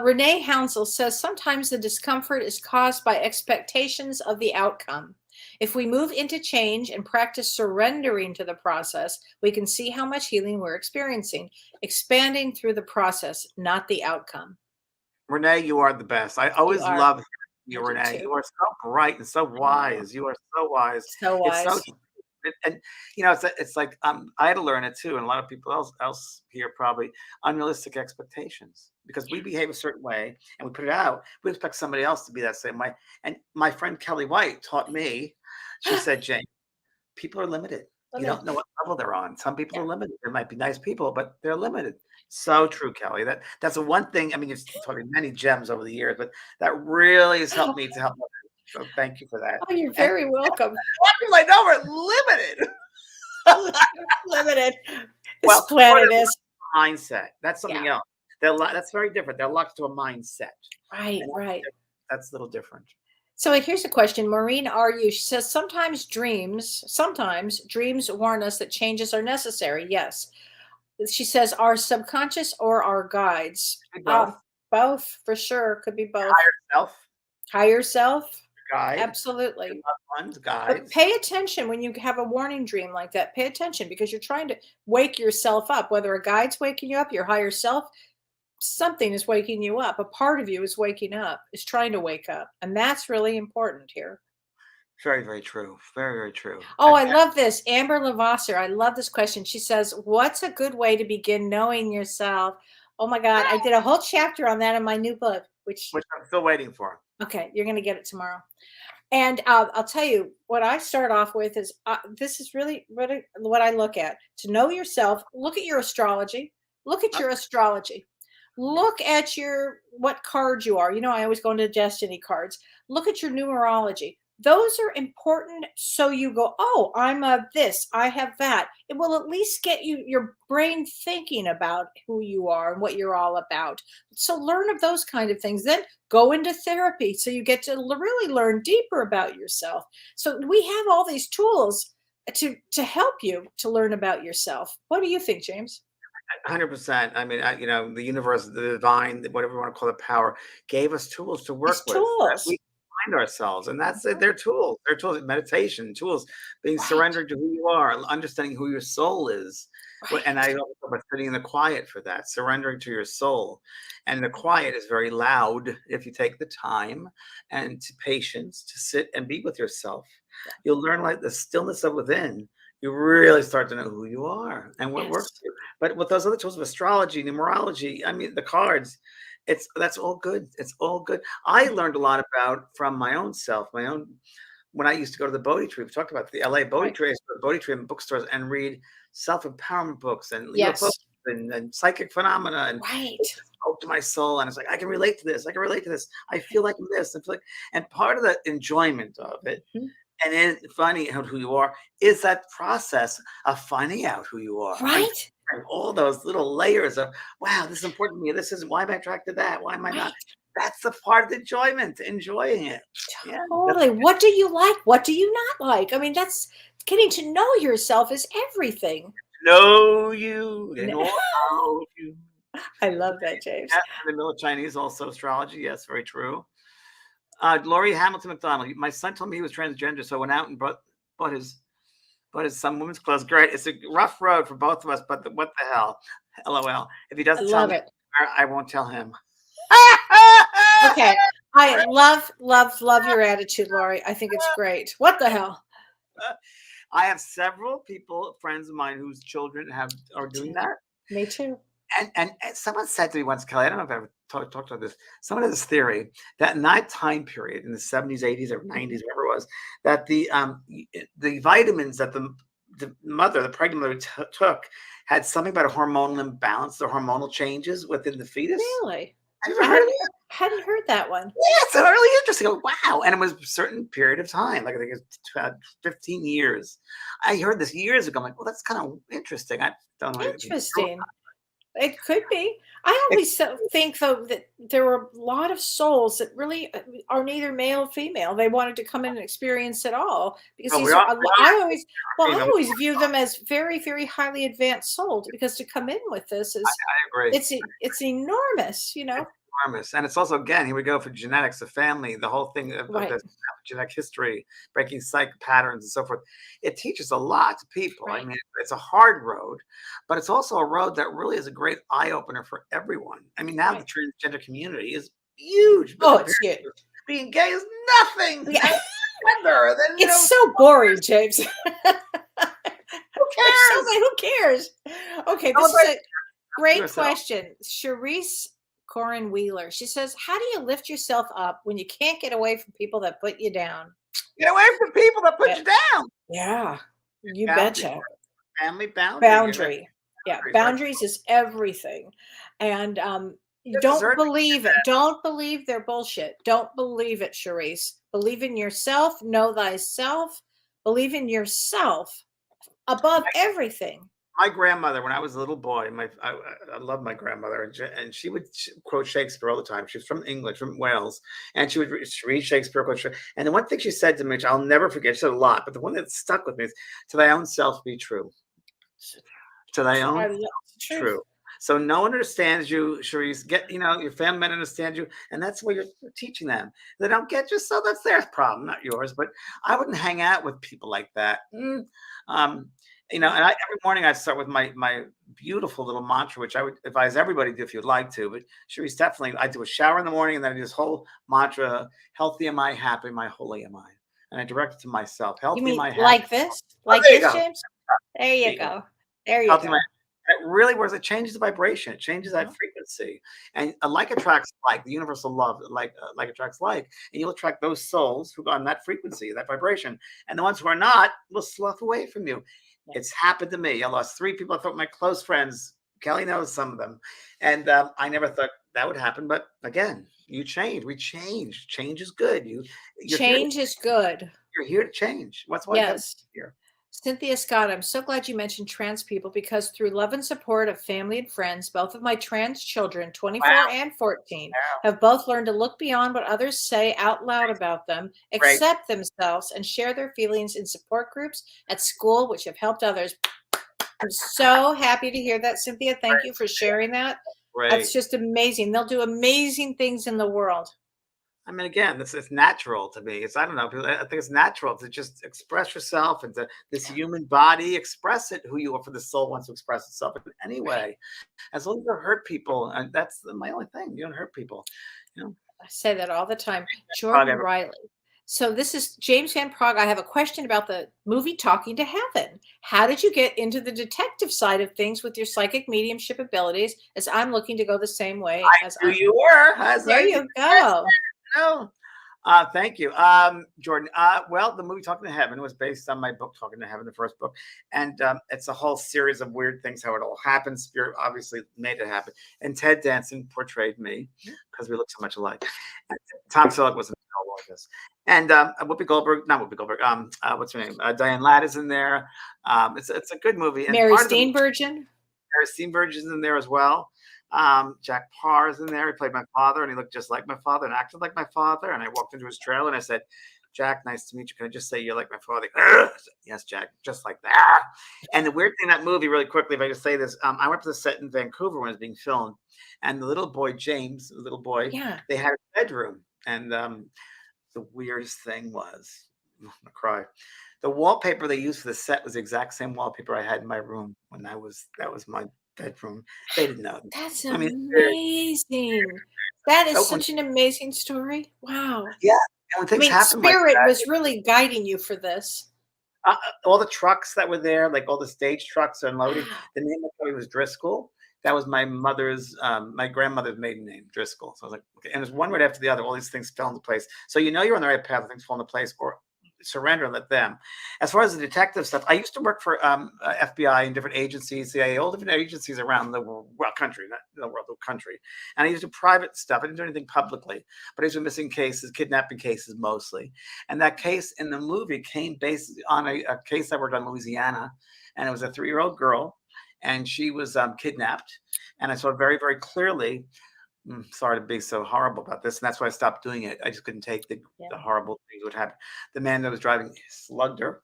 Renee Hounsel says sometimes the discomfort is caused by expectations of the outcome. If we move into change and practice surrendering to the process, we can see how much healing we're experiencing, expanding through the process, not the outcome. Renee, you are the best. I You always are. love I you, do Renee. too. You are so bright and so I know. wise. You are so wise. So It's so wise. and it's like I had to learn it too, and a lot of people else here probably unrealistic expectations because we behave a certain way and we put it out. We expect somebody else to be that same way. And my friend Kellee White taught me. She said, "Jane, people are limited. You don't know what level they're on. Some people Yeah. are limited. There might be nice people, but they're limited." So true, Kellee. That's the one thing. I mean, you've taught me many gems over the years, but that really has helped me to help others. So thank you for that. Oh, you're And very welcome. people I know are limited. Limited. This Well, planet is. mindset. That's something Yeah. else. That's very different. They're locked to a mindset. Right, And right. that's a little different. So here's a question. Maureen RU, she says, sometimes dreams warn us that changes are necessary. Yes. She says, our subconscious or our guides? Both. Both, for sure. Could be both. Higher self, Higher self? guide, your Absolutely. loved ones, But guides. pay attention when you have a warning dream like that. Pay attention because you're trying to wake yourself up, whether a guide's waking you up, your higher self, something is waking you up. A part of you is waking up, is trying to wake up. And that's really important here. Very, very true. Very, very true. Oh, I love this. Amber Lavasser. I love this question. She says, what's a good way to begin knowing yourself? Oh my God. I did a whole chapter on that in my new book, which I'm still waiting for. okay, you're going to get it tomorrow. And I'll tell you what I start off with is this is really, really what I look at. To know yourself, look at your astrology. Look at your astrology. Look at what card you are. You know, I always go into destiny cards. Look at your numerology. Those are important. So you go, oh, I'm a this, I have that. It will at least get your brain thinking about who you are and what you're all about. So learn of those kind of things. Then go into therapy so you get to really learn deeper about yourself. So we have all these tools to help you to learn about yourself. What do you think, James? 100%. I mean, the universe, the divine, whatever you want to call it, power, gave us tools to work It's with. That tools. we find ourselves, and that's it. They're tools. They're tools. Meditation tools, being Right. surrendered to who you are, understanding who your soul is. And I Right. also talk about sitting in the quiet for that, surrendering to your soul. And the quiet is very loud if you take the time and to patience to sit and be with yourself. You'll learn like the stillness of within. You really start to know who you are and what works Yes. for you. But with those other tools of astrology, numerology, I mean, the cards, that's all good. It's all good. I learned a lot from my own self, when I used to go to the Bodhi Tree. We talked about the LA Bodhi Right. Tree. I used to go to the Bodhi Tree in bookstores and read self-empowerment books and Yes. UFO and psychic phenomena and Right. it spoke to my soul. And it's like, I can relate to this. I can relate to this. I feel like this. I feel like, and part of the enjoyment of it, Mhm. and finding out who you are, is that process of finding out who you are. Right. And all those little layers of, wow, this is important to me. This isn't. Why am I attracted to that? Why am I not? Right. That's the part of the enjoyment, enjoying it. Yeah, Totally. What do you like? What do you not like? I mean, that's getting to know yourself is everything. know you and No. know you. I love that, James. Yeah, and the middle of Chinese, also astrology. Yes, very true. Laurie Hamilton McDonald. My son told me he was transgender, so I went out and bought his some women's clothes. Great. It's a rough road for both of us, but what the hell? LOL. If he I doesn't tell love me, it. I won't tell him. Okay. I love your attitude, Lori. I think it's great. What the hell? I have several people, friends of mine, whose children are doing that. Me too. And someone said to me once, Kelly, I don't know if I ever talked about this. Someone had this theory that in that time period, in the 70s, 80s, or 90s, whatever it was, that the vitamins that the pregnant mother took had something about a hormonal imbalance, the hormonal changes within the fetus. Really? Have you ever heard of that? Hadn't heard that one. Yeah, it's really interesting. Wow. And it was a certain period of time, like I think it's 15 years. I heard this years ago. I'm like, well, that's kind of interesting. I don't know. Interesting. It could be. I always think, though, that there were a lot of souls that really are neither male or female. They wanted to come in and experience it all because Well, these are. I always, well, you I know, always view them as very, very highly advanced souls because to come in with this is I agree. it's enormous. You know, Enormous. And it's also, again, here we go for genetics, the family, the whole thing of right, the genetic history, breaking psych patterns and so forth. It teaches a lot to people. I right. mean, it's a hard road, but it's also a road that really is a great eye opener for everyone. I mean, now the Right. transgender community is huge, but Oh, compared it's huge. to being gay is nothing. Yeah. Gender, then It's so boring, James. who cares? Who cares? Okay, this is Celebrate a great yourself. question. Charisse Corin Wheeler. She says, "How do you lift yourself up when you can't get away from people that put you down?" Get away from people that put Yeah, you down. yeah, you Boundary, betcha. family boundary. Boundary. Yeah, Boundaries, right? boundaries is everything. And you You don't deserve believe it. Don't believe their bullshit. Don't believe it, Charisse. Believe in yourself. Know thyself. Believe in yourself above everything. my grandmother, when I was a little boy, I love my grandmother, and she would quote Shakespeare all the time. She was from England, from Wales, and she would read Shakespeare, quote Shakespeare. And the one thing she said to me, which I'll never forget, she said a lot, but the one that stuck with me is, "To thy own self be true. To thy I own love the truth. true." So no one understands you, Cherise. Get, your family men understand you, and that's what you're teaching them. They don't get you, so that's their problem, not yours. But I wouldn't hang out with people like that. Um, and every morning I start with my beautiful little mantra, which I would advise everybody to do if you'd like to. But Cherise, definitely, I do a shower in the morning, and then I do this whole mantra: "Healthy am I, happy am I, holy am I," and I direct it to myself. You Healthy am mean I, happy. like this? Oh, Like there you this, go. James? There There you you go. go. There you Healthy am I. go. It really works. It changes the vibration. It changes that Uh-huh. frequency, and like attracts like. The universal law, like attracts like, and you'll attract those souls who are on that frequency, that vibration, and the ones who are not will slough away from you. Yeah. It's happened to me. I lost 3 people. I thought my close friends. Kellee knows some of them, and I never thought that would happen. But again, you change. We change. Change is good. You're here. Change is good. You're here to change. That's why you got Yes. here. Cynthia Scott, I'm so glad you mentioned trans people because through love and support of family and friends, both of my trans children, 24 Wow. and 14, Wow. have both learned to look beyond what others say out loud about them, Great. accept themselves, and share their feelings in support groups at school, which have helped others. I'm so happy to hear that, Cynthia. Thank you for sharing that. Great. That's just amazing. They'll do amazing things in the world. I mean, again, it's natural to me. I don't know. I think it's natural to just express yourself and to this human body, express it who you are. For the soul wants to express itself in any way, as long as you don't hurt people, and that's my only thing. You don't hurt people. I say that all the time. Prague, Jordan Riley. So this is James Van Prague. I have a question about the movie Talking to Heaven. How did you get into the detective side of things with your psychic mediumship abilities? As I'm looking to go the same way as I knew you were. There you go. No. Thank you, Jordan. Well, the movie Talking to Heaven was based on my book Talking to Heaven, the first book, and it's a whole series of weird things, how it all happened. Spirit obviously made it happen, and Ted Danson portrayed me because we look so much alike. And Tom Selleck was in all of this, and Whoopi Goldberg, not Whoopi Goldberg. What's her name? Diane Ladd is in there. It's a good movie. And Mary part of the movie- Steenburgen. Mary Steenburgen is in there as well. Jack Parr is in there. He played my father, and he looked just like my father and acted like my father. And I walked into his trailer and I said, "Jack, nice to meet you. Can I just say you're like my father?" Yes, Jack, just like that. And the weird thing in that movie, really quickly, if I just say this, I went to the set in Vancouver when it was being filmed, and the little boy James, Yeah. they had a bedroom, and the weirdest thing was, I'm gonna cry. The wallpaper they used for the set was the exact same wallpaper I had in my room when that was my bedroom. They didn't know. That's I mean, amazing. That is when- such an amazing story. Wow. yeah, and when I things mean, happen like Spirit that, was really guiding you for this. all the trucks that were there, like all the stage trucks are unloading. The name of the company was Driscoll. That was my grandmother's maiden name, Driscoll. So I was like, okay. And it was one right after the other. All these things fell into place. So you're on the right path. Things fall into place, or surrender and let them. As far as the detective stuff, I used to work for FBI and different agencies, CIA, all different agencies around the country, not the world, the country. And I used to do private stuff. I didn't do anything publicly, but I used to do missing cases, kidnapping cases mostly. And that case in the movie came based on a case I worked on in Louisiana, and it was a 3-year-old girl. and she was kidnapped. And I saw very, very clearly. Sorry to be so horrible about this, and that's why I stopped doing it. I just couldn't take the horrible things that would happen. The man that was driving slugged her,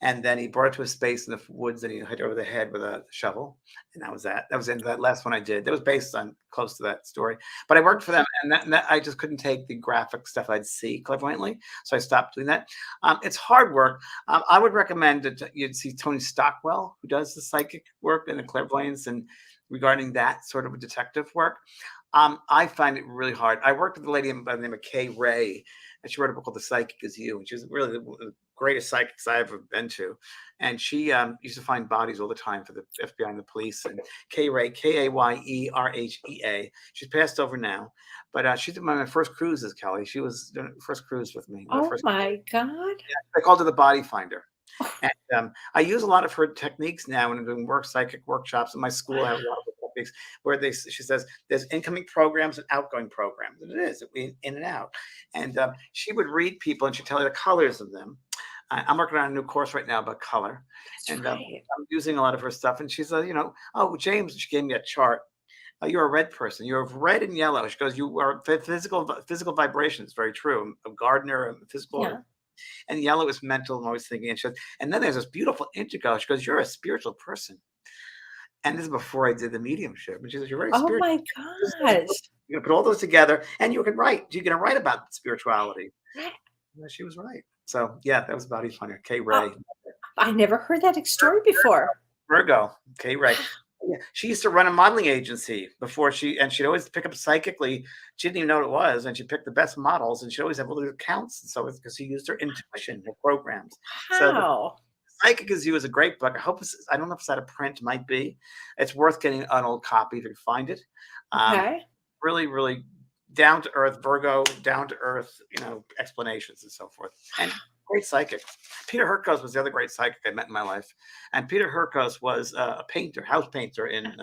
and then he brought her to a space in the woods, and he hit her over the head with a shovel, and that was that. That was into that last one I did. That was based on close to that story, but I worked for them, and that I just couldn't take the graphic stuff I'd see clairvoyantly, so I stopped doing that. It's hard work. I would recommend that you'd see Tony Stockwell, who does the psychic work and the clairvoyance and regarding that sort of detective work. I find it really hard. I worked with a lady by the name of Kay Ray, and she wrote a book called The Psychic Is You, and she's really the greatest psychics I've ever been to. And she used to find bodies all the time for the FBI and the police. And Kay Ray, Kayerhea. She's passed over now, but she did my first cruises, Kelly. She was doing the first cruise with me. Oh my God. Yeah, I called her the body finder. And I use a lot of her techniques now when I'm doing psychic workshops. In my school, I have a lot of techniques where she says there's incoming programs and outgoing programs, and it is in and out. And she would read people, and she'd tell you the colors of them. I'm working on a new course right now about color, and I'm using a lot of her stuff. And she says, oh, James, she gave me a chart. You're a red person. You're red and yellow. She goes, you are physical vibrations. Very true. I'm a gardener. I'm physical. Yeah. And yellow is mental. I'm always thinking. And then there's this beautiful indigo. She goes, you're a spiritual person. And this is before I did the mediumship. And she says, you're very spiritual. Oh my gosh. You're going to put all those together, and you can write. You're going to write about spirituality. Yeah, she was right. So, yeah, that was Body Finder. Kay Ray. I never heard that story before. Virgo. Kay Ray. Yeah. She used to run a modeling agency before she'd always pick up psychically. She didn't even know what it was. And she picked the best models, and she'd always have all the accounts. And so it's because she used her intuition, her programs. How? So Psychic Is You is a great book. I don't know if it's out of print. It might be. It's worth getting an old copy if you can find it. Okay. Really, really down to earth, Virgo, down to earth, explanations and so forth. And great psychic. Peter Hurkos was the other great psychic I met in my life. And Peter Hurkos was a painter, house painter in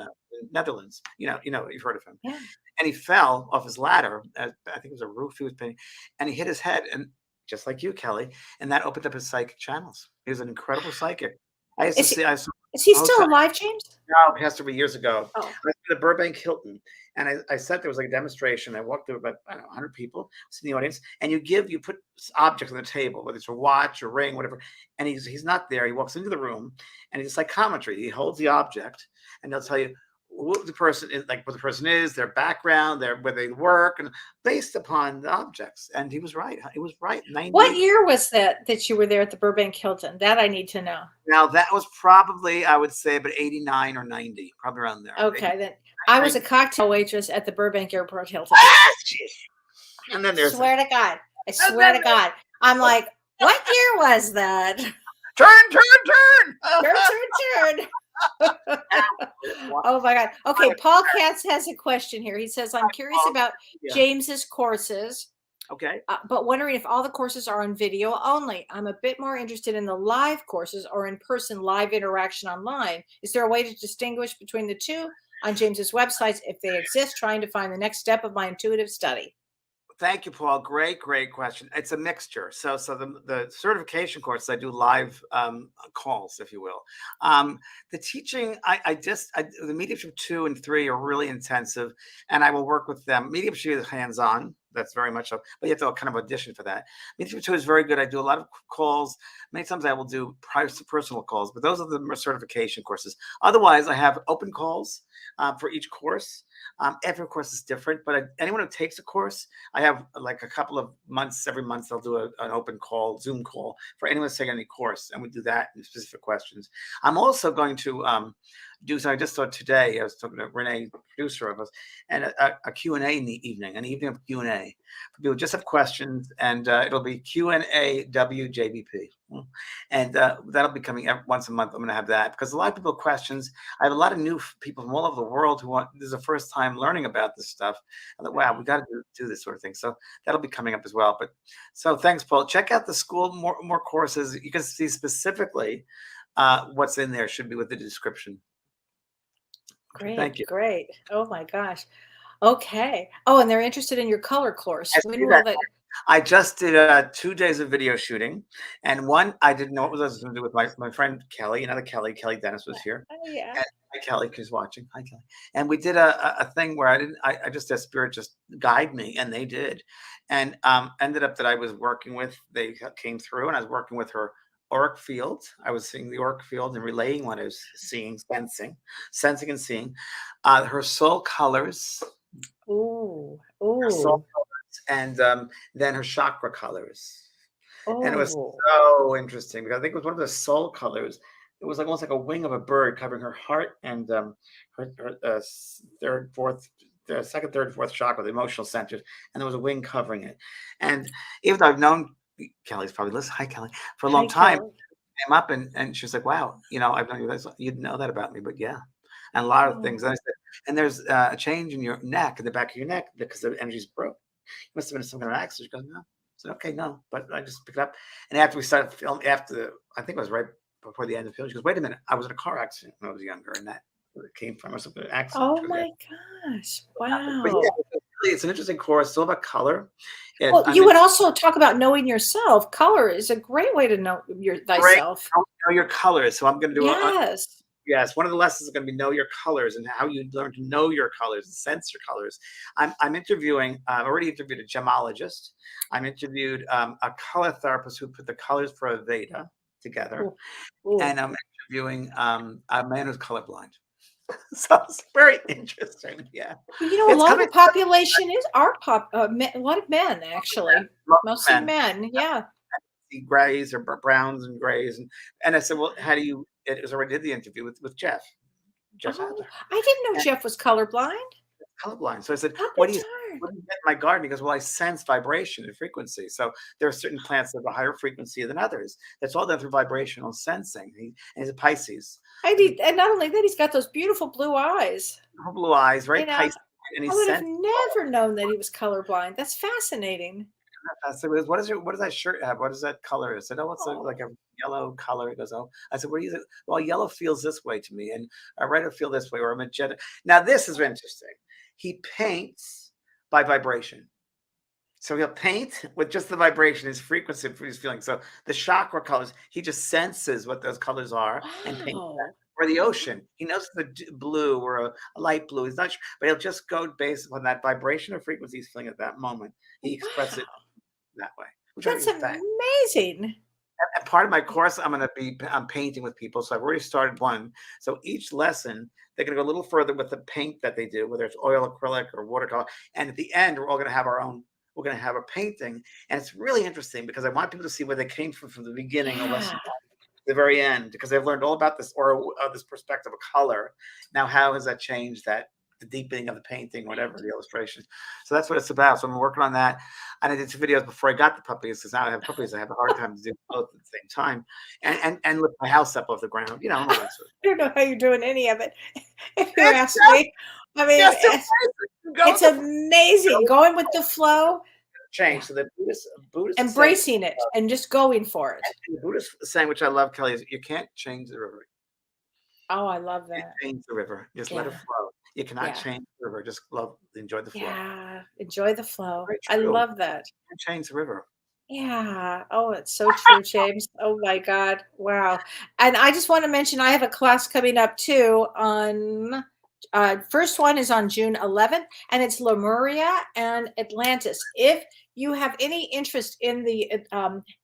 Netherlands. You've heard of him. Yeah. And he fell off his ladder. I think it was a roof he was painting, and he hit his head, and just like you, Kelly, and that opened up his psychic channels. He was an incredible psychic. Is he still alive, James? No, he passed away years ago. Oh. I was at the Burbank Hilton, and I sat there. It was like a demonstration. I walked through about 100 people in the audience, and you put objects on the table, whether it's a watch, a ring, whatever. And he's not there. He walks into the room, and it's psychometry. He holds the object, and they'll tell you what the person is, like what the person is, their background, where they work, and based upon the objects. And he was right. He was right. What year was that you were there at the Burbank Hilton? That I need to know. Now that was probably, I would say, about 89 or 90, probably around there. Okay, then I was a cocktail waitress at the Burbank Airport Hilton. And then there's I swear to God. I'm like, what year was that? Turn. Oh my God. Okay, Paul Katz has a question here. He says, I'm curious about James's courses. Okay. But wondering if all the courses are on video only. I'm a bit more interested in the live courses or in-person live interaction online. Is there a way to distinguish between the two on James's websites if they exist, trying to find the next step of my intuitive study? Thank you, Paul. Great question. It's a mixture. So the certification course, I do live calls, if you will. The teaching, the mediumship 2 and 3 are really intensive, and I will work with them. Mediumship is hands-on. That's very much so, but you have to kind of audition for that. Mediumship 2 is very good. I do a lot of calls. Many times I will do personal calls, but those are the certification courses. Otherwise, I have open calls for each course. Every course is different, but anyone who takes a course, I have like a couple of months, every month I'll do an open call, Zoom call for anyone who's taking any course, and we do that in specific questions. I'm also going to I just saw today, I was talking to Renee, producer of us, and a Q&A in the evening, an evening of Q&A. People just have questions, and it'll be Q&A WJBP. And that'll be coming once a month. I'm going to have that because a lot of people have questions. I have a lot of new people from all over the world this is the first time learning about this stuff. I thought, wow, we got to do this sort of thing. So that'll be coming up as well. But so thanks, Paul. Check out the school, more courses. You can see specifically what's in there. Should be with the description. Great. Thank you. Great. Oh my gosh. Okay. Oh, and they're interested in your color course. I just did 2 days of video shooting, and one I didn't know what I was going to do with my friend Kelly. Kelly Dennis was here. Oh, yeah. Hi, Kelly, who's watching. Hi, Kelly. And we did a thing where I just had spirit just guide me, and they did. And ended up that I was working with, they came through, and I was working with her auric field. I was seeing the auric field and relaying what I was seeing, sensing and seeing. Her soul colors, Ooh, her soul ooh, colors, and then her chakra colors. And it was oh, so interesting because I think it was one of the soul colors. It was like almost like a wing of a bird covering her heart and her third, fourth, the second, third, fourth chakra, the emotional centers, and there was a wing covering it. And even though I've known Kelly's probably listening, hi Kelly, for a hi, long time, Kelly. came up and she was like, "Wow, I've known you guys. You didn't know that about me, but yeah." And a lot of Oh, things. And I said, and there's a change in your neck, in the back of your neck, because the energy's broke. You must have been in some kind of accident. She goes, "No." I said, "Okay, no," but I just picked it up. And after we started filming, I think it was right before the end of the film, she goes, "Wait a minute, I was in a car accident when I was younger, and that where it came from, or something, an accident." oh She goes, "Yeah, my gosh. what happened?" But yeah, Wow. it's an interesting course, still about color. And Well, I'm you would in also talk about knowing yourself. Color is a great way to know great thyself. know your colors. So I'm going to do a Yes. yes, one of the lessons is going to be know your colors and how you learn to know your colors and sense your colors. I'm interviewing. I've already interviewed a gemologist. I'm interviewed a color therapist who put the colors for Aveda together, Ooh, ooh. and I'm interviewing a man who's colorblind. So it's very interesting. Yeah, Well, you know, a it's lot of coming. the population is our a lot of men, actually, Love mostly men. men. Yeah. See grays or browns and grays, and I said, well, how do you? It was already did the interview with Jeff Oh, Adler. I didn't know Jeff was colorblind. Colorblind. So I said, I'll be "What do you darned. get in my garden?" He goes, "Well, I sense vibration and frequency. So there are certain plants that have a higher frequency than others. That's all done through vibrational sensing." And he's a Pisces. And not only that, he's got those beautiful blue eyes. Her blue eyes, very You know, Pisces, and he I would have sensed. never known that he was colorblind. That's fascinating. I said, what does that shirt have? What does that color?" I said, "Oh, it's Oh, like a yellow color." He goes, "Oh." I said, "What do you think?" "Well, yellow feels this way to me, and a red will feel this way, or a magenta." Now, this is interesting. He paints by vibration. So he'll paint with just the vibration, his frequency of his feeling. So the chakra colors, he just senses what those colors are and paints that. wow. Or the ocean, he knows the blue or a light blue. He's not sure, but he'll just go based upon that vibration or frequency he's feeling at that moment. He expresses it Wow. that way, which I think That's is fast. amazing. And part of my course, I'm painting with people. So I've already started one. So each lesson, they're going to go a little further with the paint that they do, whether it's oil, acrylic, or watercolor. And at the end, we're all going to have our own. We're going to have a painting, and it's really interesting because I want people to see where they came from the beginning of lesson Yeah. to the very end, because they've learned all about this or this perspective of color. Now, how has that changed the deepening of the painting, whatever the illustration? So that's what it's about. So I'm working on that. And I did 2 videos before I got the puppies, because now I have puppies. I have a hard time to do both at the same time, and lift my house up off the ground. And all that sort of. I don't know how you're doing any of it, if you It's ask me. I mean, just amazing. Go it's with the amazing going with the flow, change. So the Buddhist is saying, embracing it, and just going for it. the Buddhist saying, which I love, Kelly, is you can't change the river. Oh, I love You can't that. change the river. Just let it Yeah. flow. You cannot Yeah. change the river. Just enjoy the flow. Yeah. Enjoy the flow. Very I true. love that. You can't change the river. Yeah. Oh, it's so true, James. Oh my God. Wow. And I just want to mention I have a class coming up too on first one is on June 11th, and it's Lemuria and Atlantis. If you have any interest in the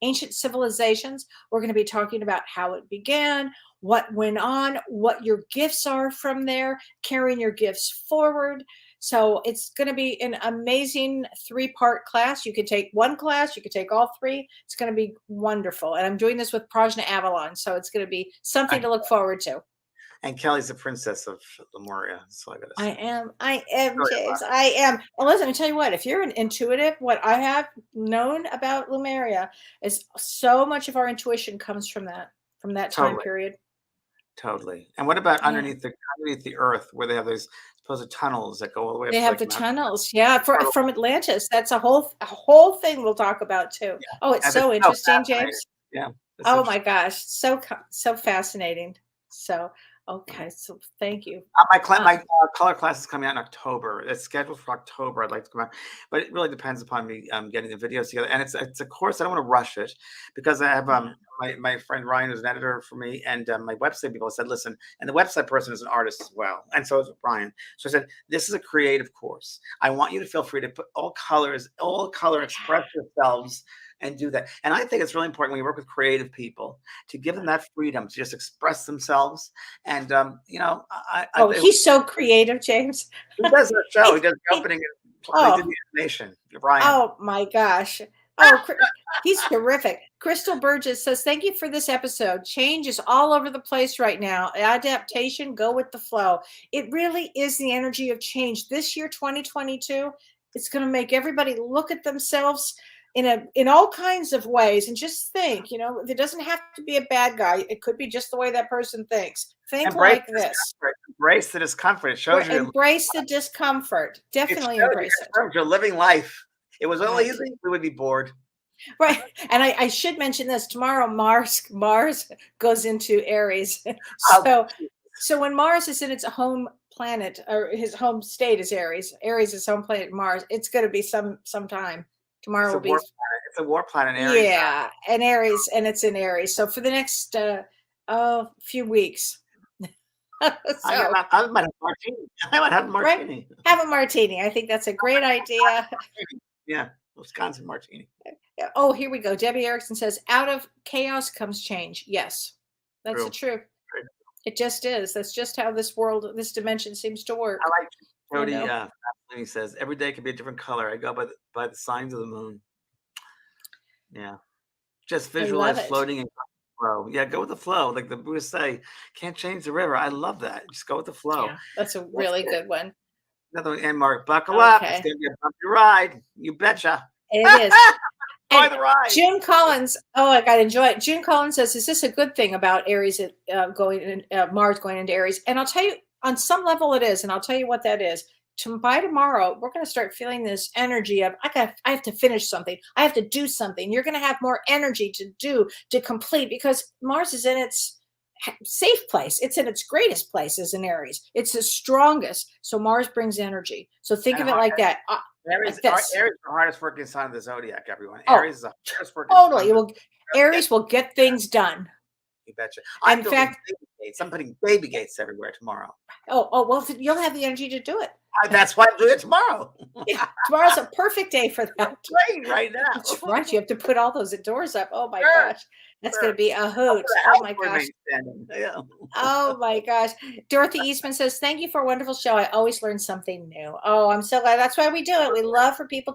ancient civilizations, we're going to be talking about how it began, what went on, what your gifts are from there, carrying your gifts forward. So it's going to be an amazing 3-part class. You could take one class, you could take all 3. It's going to be wonderful. And I'm doing this with Prajna Avalon. So it's going to be something to look forward to. And Kelly's the princess of Lemuria. That's all I got to say. I am, Sorry James. about I am. Well, listen, let me tell you what, if you're an intuitive, what I have known about Lemuria is so much of our intuition comes from that time Totally. period. Totally. And what about Yeah. underneath the earth, where they have those supposed tunnels that go all the way up They to have like the Mount tunnels. Yeah, Tunnel? from Atlantis. That's a whole thing we'll talk about too. Yeah. Oh, it's And so it's so interesting, fascinating. James. Yeah. It's Oh my interesting. gosh, so fascinating. So, okay, so thank you. My color class is coming out in October. It's scheduled for October. I'd like to come out, but it really depends upon me getting the videos together. And it's a course. I don't want to rush it because I have my friend Ryan, who's an editor for me, and my website people said, listen, and the website person is an artist as well, and so is Ryan. So I said, this is a creative course. I want you to feel free to put all color, express yourselves and do that. And I think it's really important when you work with creative people to give them that freedom to just express themselves. And he's so creative, James. He does a show. He does the opening. They did the animation. Ryan. Oh my gosh. Oh, he's terrific. Crystal Burgess says, thank you for this episode. Change is all over the place right now. Adaptation, go with the flow. It really is the energy of change. This year, 2022, it's going to make everybody look at themselves in all kinds of ways and just think, it doesn't have to be a bad guy. It could be just the way that person thinks. Think like this. Embrace the discomfort. It shows you. Embrace the discomfort. Definitely embrace it. You're living life. It was only easy, we would be bored. Right. And I should mention this. Tomorrow, Mars goes into Aries. So when Mars is in its home planet, or his home state is Aries is home planet Mars, it's going to be some time. Tomorrow will be. It's a war planet, Aries. Yeah, and Aries, and it's in Aries. So for the next few weeks. I might have martini. I might have a martini. Right? Have a martini. I think that's a great idea. Yeah, Wisconsin martini. Oh, here we go. Debbie Erickson says, out of chaos comes change. Yes, that's the truth. It just is. That's just how this dimension seems to work. I like Jody. He says, every day can be a different color. I go by the signs of the moon. Yeah. Just visualize floating and flow. Yeah, go with the flow. Like the Buddhists say, can't change the river. I love that. Just go with the flow. Yeah, that's a really good one. Another one, and Mark, buckle up. It's going to be a bumpy ride. You betcha. It is. Enjoy the ride. June Collins. Oh, I got to enjoy it. June Collins says, is this a good thing about Aries Mars going into Aries? And I'll tell you, on some level it is. And I'll tell you what that is. By tomorrow, we're going to start feeling this energy of, I have to finish something. I have to do something. You're going to have more energy to complete, because Mars is in its safe place. It's in its greatest place as an Aries. It's the strongest. So Mars brings energy. So think of it like that. Aries is the hardest working sign of the zodiac, everyone. Aries is the hardest working sign. Aries will get things done. You betcha. In fact, I'm putting baby gates everywhere tomorrow. Oh, well, you'll have the energy to do it. That's why I'm doing it tomorrow. Yeah, tomorrow's a perfect day for that. It's right now. That's right. You have to put all those doors up. Oh my gosh. That's going to be a hoot. Oh my gosh. Yeah. Oh my gosh. Dorothy Eastman says, thank you for a wonderful show. I always learn something new. Oh, I'm so glad. That's why we do it. We love for people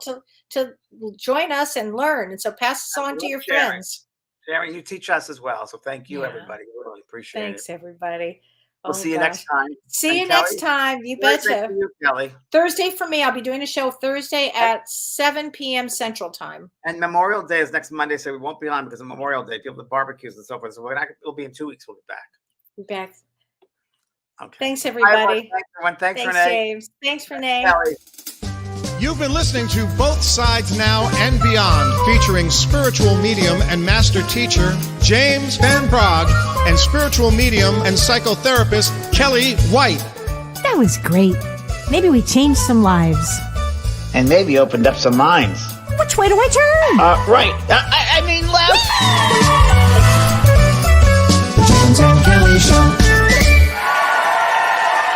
to join us and learn. And so pass this on to your friends. Sharon, you teach us as well. So thank you, everybody. We really appreciate it. Thanks, everybody. We'll see you next time. See you next time. You betcha. For you, Kellee. Thursday for me. I'll be doing a show Thursday at 7 p.m. Central Time. And Memorial Day is next Monday, so we won't be on because of Memorial Day. People have barbecues and so forth. So it'll be in 2 weeks. We'll be back. Be back. Okay. Thanks, everybody. Thanks, everyone. Thanks, Renee. James. Thanks, Renee. You've been listening to Both Sides Now and Beyond, featuring spiritual medium and master teacher James Van Praagh and spiritual medium and psychotherapist Kellee White. That was great. Maybe we changed some lives. And maybe opened up some minds. Which way do I turn? Right. I mean left.